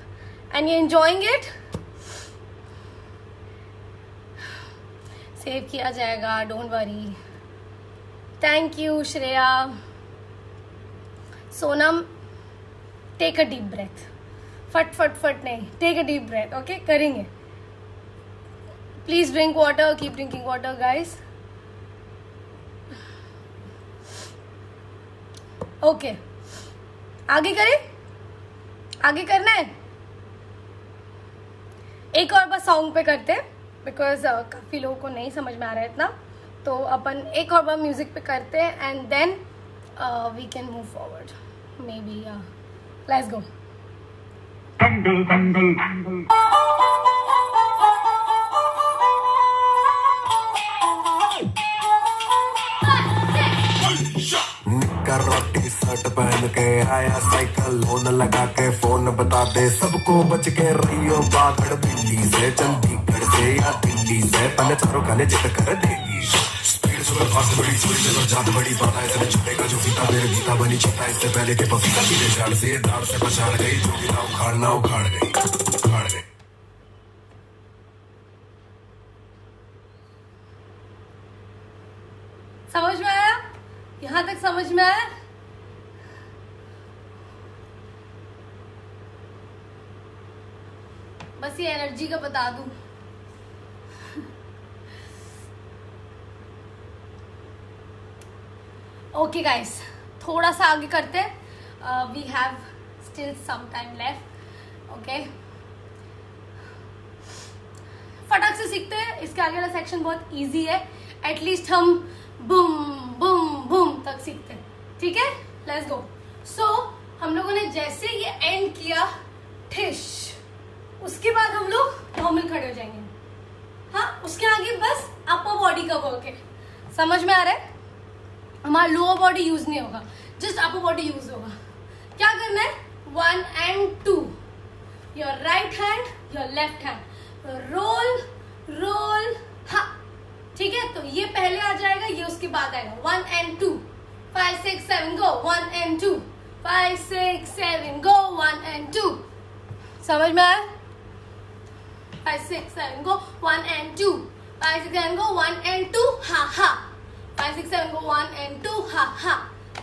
and you enjoying it. Save किया जाएगा, don't worry. Thank you Shreya. Sonam, take a deep breath. फट फट फट नहीं, take a deep breath. Okay, करेंगे। Please drink water, keep drinking water guys. Okay, आगे करें? आगे करना है? एक और बार सॉन्ग पे करते हैं बिकॉज काफी लोगों को नहीं समझ में आ रहा है इतना। तो अपन एक और बार म्यूजिक पे करते हैं and then we can move forward maybe. Let's go. दंगल दंगल निक्कर रोटी शर्ट पहन के आया साइकिल लोन लगा के फोन बता दे सबको बच के रहियो बागड़ बिल्ली से चंडीगढ़ से या दिल्ली से तने चारों खाने जित कर देगी स्पीड सुपर फास्ट बड़ी चोरी में जात बड़ी पता है तने छुटेगा जो फीता मेरे गीता बनी चिता इससे पहले के पपीता सीधे डाल से पछाड़ गई जो भी ना उखाड़ गई। समझ में आया? यहाँ तक समझ में आया? बस ये एनर्जी का बता दूं। ओके गाइस, थोड़ा सा आगे करते हैं। We have still some time left. Okay, फटाक से सीखते हैं। इसके आगे वाला सेक्शन बहुत इजी है। एटलीस्ट हम बूम बूम बूम तक सीखते हैं, ठीक है? Let's go. सो हम लोगों ने जैसे ये एंड किया ठिश, उसके बाद हम लोग नॉर्मल खड़े हो जाएंगे। हाँ, उसके आगे बस अपर बॉडी का वर्क है। समझ में आ रहा है? हमारा लोअर बॉडी यूज नहीं होगा, जस्ट अपर बॉडी यूज होगा। क्या करना है? 1 and 2, your right hand, your left hand, roll roll. हाँ, ठीक है? तो ये पहले आ जाएगा, ये उसके बाद आएगा। 1 and 2, 5 6 7 go. 1 and 2, 5 6 7 go. 1 and 2। समझ में आया? 5 6 7 गो। 1 and 2, 5 6 7 go. 1 and 2। हा हा 5 6 7 go 1 and 2 ha ha.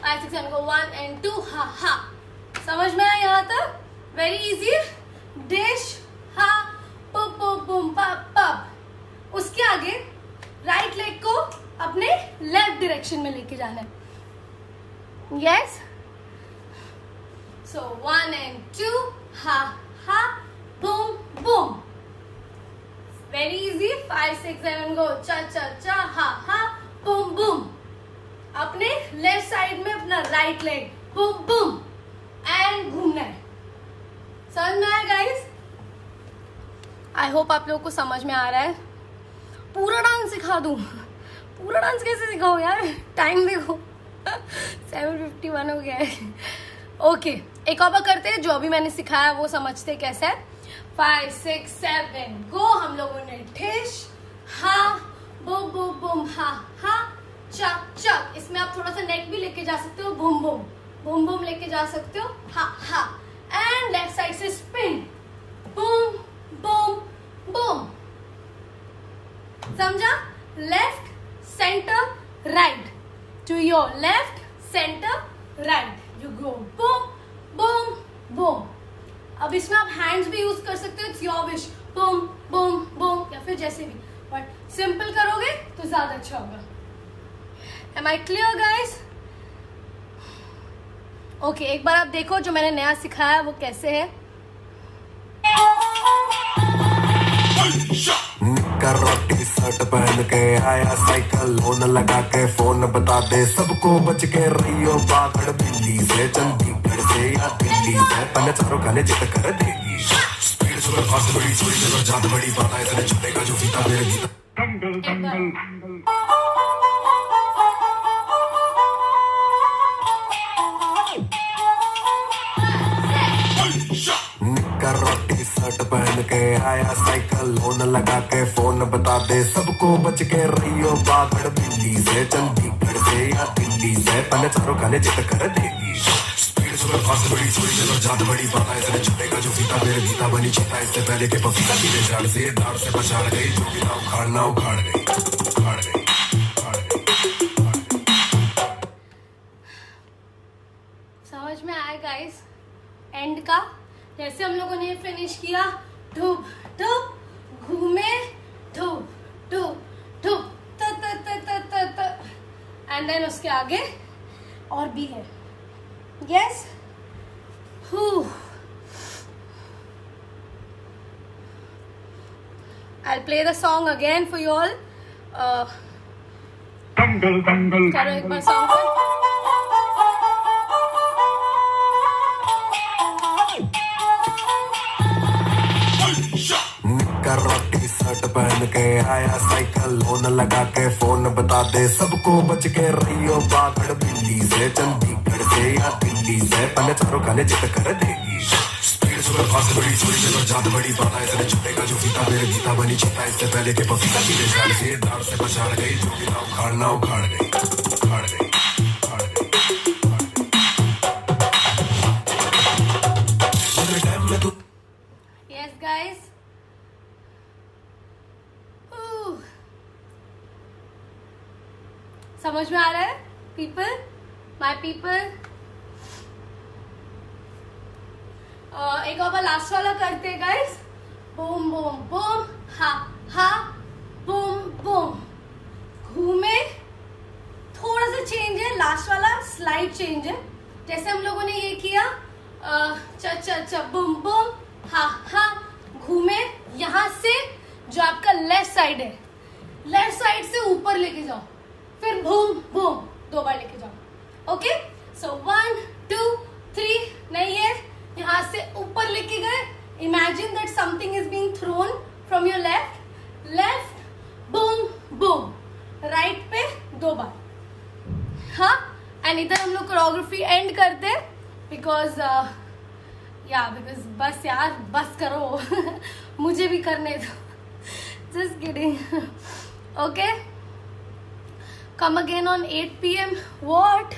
5 6 7 go 1 and 2 ha ha. समझ में आया यहाँ तक? Very easy. डिश हा पुप पुप बुम पप पप. उसके आगे राइट लेग को अपने लेफ्ट डायरेक्शन में लेके जाना है. यस. सो 1 and 2 हा हा boom boom. Very easy. 5 6 7 go cha cha cha ha ha boom boom. अपने लेफ्ट साइड में अपना right leg boom boom and घूमना है. समझ में आया गाइस? आई होप आप लोगों को समझ में आ रहा है. पूरा डांस सिखा दूं? पूरा डांस कैसे सिखाओ यार? टाइम देखो 7:51 हो गया है. ओके, एक और बार करते हैं. जो अभी मैंने सिखाया वो समझते कैसे है. 5 6 7 गो. हम लोगों ने ठिश हा बो बो बुम हा हा चक चक. इसमें आप थोड़ा सा नेक भी लेके जा सकते हो. बूम बूम बूम बूम लेके जा सकते हो. हा हा. एंड लेफ्ट साइड से स्पिन बूम बूम बूम. समझा? Left center right to your left center right. You go boom boom boom. अब इसमें आप हैंड्स भी यूज कर सकते हो. It's your wish. Boom boom boom या फिर जैसे भी, बट सिंपल करोगे तो ज्यादा अच्छा होगा. Am I clear guys? Okay, एक बार आप देखो जो मैंने नया सिखाया वो कैसे है. निक्कर रोटी शर्ट पहन के आया साइकिल लोन लगा के फोन बता दे सबको बच के रहियो बागड़ बिल्ली से. चंडीगढ़ से या दिल्ली से तने चारों खाने जिद कर देगी. स्पीड सुपर फास्ट बड़ी चोरी जबर जात बड़ी बात है तेरे छुपेगा जो फीता मेरे गीता. दंगल दंगल निक्कर रोटी शर्ट पहन के आया साइकिल लोन लगा के फोन बता दे सबको बच के रहियो बागड़ बिल्ली से. चंडीगढ़ से या दिल्ली से तने चारों खाने जिद कर देगी. स्पीड सुपर फास्ट बड़ी चोरी जबर जात बड़ी बात है तेरे छुपेगा जो फीता मेरे गीता बनी चीता. इससे पहले के पपीता गिरे झाड़ से दार से पछाड़ गई. जो भी ना उखाड़ना उखाड़ गई उखाड़ गई. समझ में आया गाइस? एंड का जैसे हम लोगों ने फिनिश किया. धूप धूप घूमे धूप धूप धूप त त त त त त. एंड देन उसके आगे और भी है. Yes. I'll play the song again for you all. दंगल दंगल करो एक बार सॉन्ग पर. निक्कर रोटी शर्ट पहन के आया साइकिल लोन लगा के फोन बता दे सबको बच के रहियो बागड़ बिल्ली से. चंडीगढ़ से या दिल्ली से तने चारों खाने जिद कर देगी. स्पीड सुपर फास्ट बड़ी चोरी जबर जात बड़ी बात है तेरे छुपेगा जो फीता मेरे गीता बनी चीता. इससे पहले के पपीता गिरे झाड़ से दार से पछाड़ गई. जो भी ना उखाड़ना उखाड़ गई उखाड़ गई उखाड़ गई. टाइम में तू यस गाइस. समझ में आ रहा है पीपल? My people. एक और बार लास्ट वाला करते हैं गाइस. बूम बूम बूम हा हा बूम बूम. घूमे. थोड़ा सा चेंज है. लास्ट वाला स्लाइड चेंज है. जैसे हम लोगों ने ये किया च च च बूम बूम हा हा. घूमे यहां से जो आपका लेफ्ट साइड है, लेफ्ट साइड से ऊपर लेके जाओ. फिर बूम बूम 2 बार लेके जाओ. ओके. सो 1 2 3. नहीं है, यहां से ऊपर लेके गए. Imagine that something is being thrown from your left. Left boom boom. Right पे 2 बार. हाँ. एंड इधर हम लोग कोरियोग्राफी एंड करते हैं बिकॉज बिकॉज बस यार बस करो. मुझे भी करने दो. Just kidding. Okay. Come again on 8 PM. What?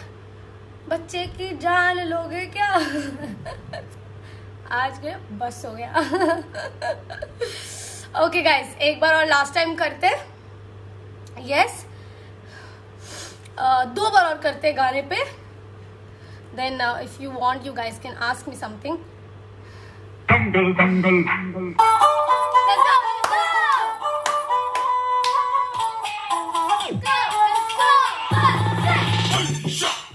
बच्चे की जान लोगे क्या? आज के बस हो गया. ओके गाइस, एक बार और लास्ट टाइम करते. यस. 2 बार और करते हैं गाने पे. Then if you want, you guys can ask me something. Dangal, dangal. Let's go, let's go.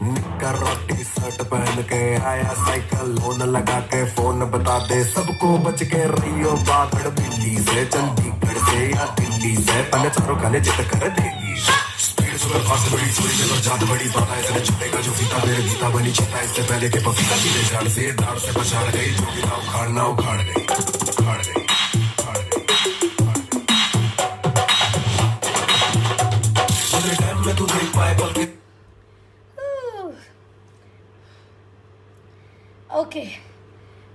निक्कर रोटी शर्ट पहन के आया साइकिल लोन लगा के फोन बता दे सबको बच के रहियो बागड़ बिल्ली से चंडीगढ़ से या दिल्ली से तने चारों खाने जित कर देगी स्पीड सुपर फास्ट बड़ी चोरी में जात बड़ी बात है इसने छुपेगा जो फीता मेरे गीता बनी चिता इससे पहले के पपीता सीधे झाड़ से दाड़ से पछाड़ गई जो भी ना उखाड़ना उखाड़ गई उखाड़ गई टाइम में तू देख पाए बल्कि ओके,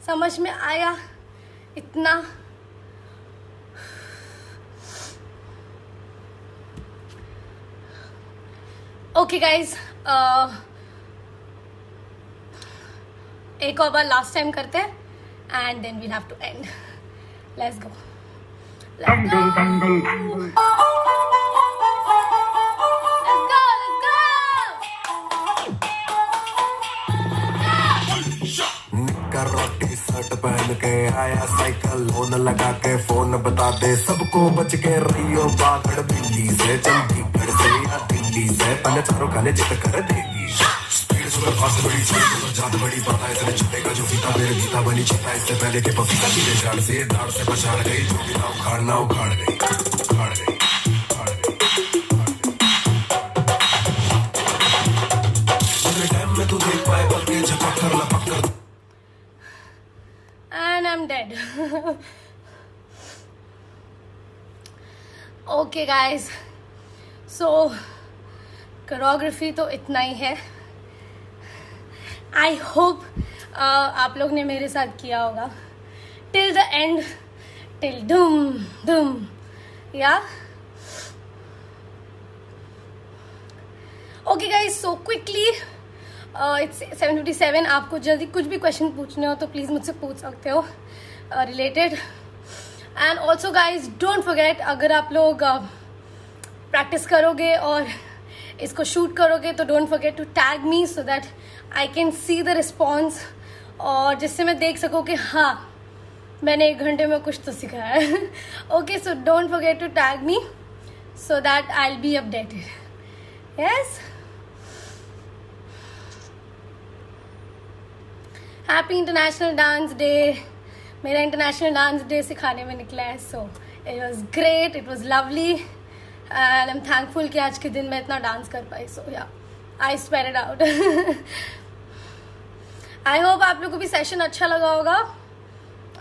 समझ में आया इतना. ओके गाइज, एक और बार लास्ट टाइम करते हैं and then we'll have to end. Let's go. Dangal, dangal. निक्कर रोटी शर्ट पहन के आया साइकिल लोन लगा के फोन बता दे सबको बच के रहियो बागड़ बिल्ली से चंडीगढ़ से या दिल्ली से तने चारों खाने जित कर देगी स्पीड सुपर फास्ट बड़ी चोरी में जात बड़ी बात है इसने छुपेगा जो फीता मेरे गीता बनी चिता इससे पहले के पपीता सीधे झाड़ से दाड़ से पछाड़ गई जो भी ना उखाड़ना उखाड़ गई उखाड़ गई उखाड़ गई टाइम में तू देख पाए बल्कि झपक कर लपक कर And I'm dead. Okay guys, so choreography तो इतना ही है. आई होप आप लोग ने मेरे साथ किया होगा टिल द एंड, टिल धूम धूम. या okay guys, so quickly it's 7:57. आपको जल्दी कुछ भी क्वेश्चन पूछने हो तो प्लीज़ मुझसे पूछ सकते हो related. And also guys don't forget, अगर आप लोग प्रैक्टिस करोगे और इसको शूट करोगे तो don't forget to tag me so that I can see the response, और जिससे मैं देख सकूँ कि हाँ मैंने 1 घंटे में कुछ तो सिखाया है. Okay, so don't forget to tag me so that I will be updated. Yes, happy international dance day. मेरा इंटरनेशनल डांस डे सिखाने में निकला है. So it was great, it was lovely and I am thankful कि आज के दिन मैं इतना डांस कर पाई. So yeah I spare it out. I hope आप लोगों को भी सेशन अच्छा लगा होगा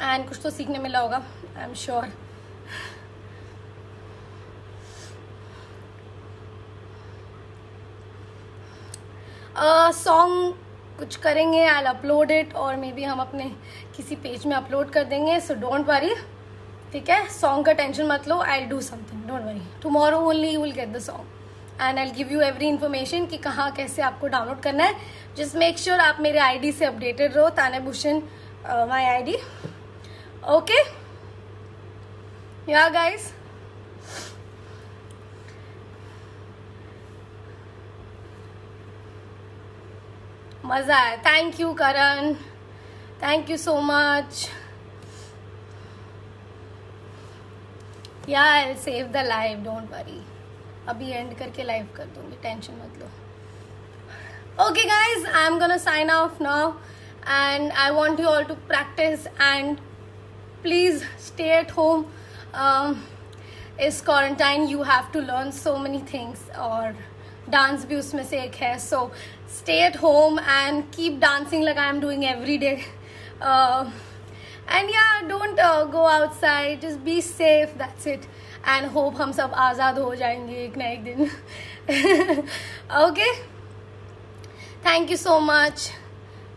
एंड कुछ तो सीखने मिला होगा, आई एम श्योर. सॉन्ग कुछ करेंगे, आई अपलोड इट, और मे बी हम अपने किसी पेज में अपलोड कर देंगे. सो डोंट वरी, ठीक है. सॉन्ग का टेंशन मत लो, I will do something, don't worry. Tomorrow only you will get the song and I will give you every information कि कहाँ कैसे आपको डाउनलोड करना है. जस्ट मेक श्योर आप मेरे आईडी से अपडेटेड रहो, Tanya Bhushan my ID. Okay yeah guys, मजा आया. Thank you Karan, thank you so much. Yeah I will save the live, don't worry. अभी एंड करके लाइव कर दूंगी, टेंशन मत लो. Okay guys, I am gonna sign off now and I want you all to practice and please stay at home. इस quarantine you have to learn so many things, और dance भी उसमें से एक है. सो stay at home and keep dancing like I am doing every day. And yeah, don't go outside, just be safe, that's it. And hope हम सब आज़ाद हो जाएंगे एक ना एक दिन. Okay, thank you so much.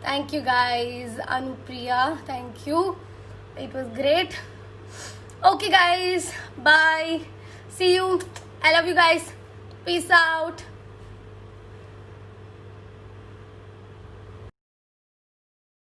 Thank you guys. Anupriya, thank you, it was great. Okay guys, bye, see you, I love you guys, peace out.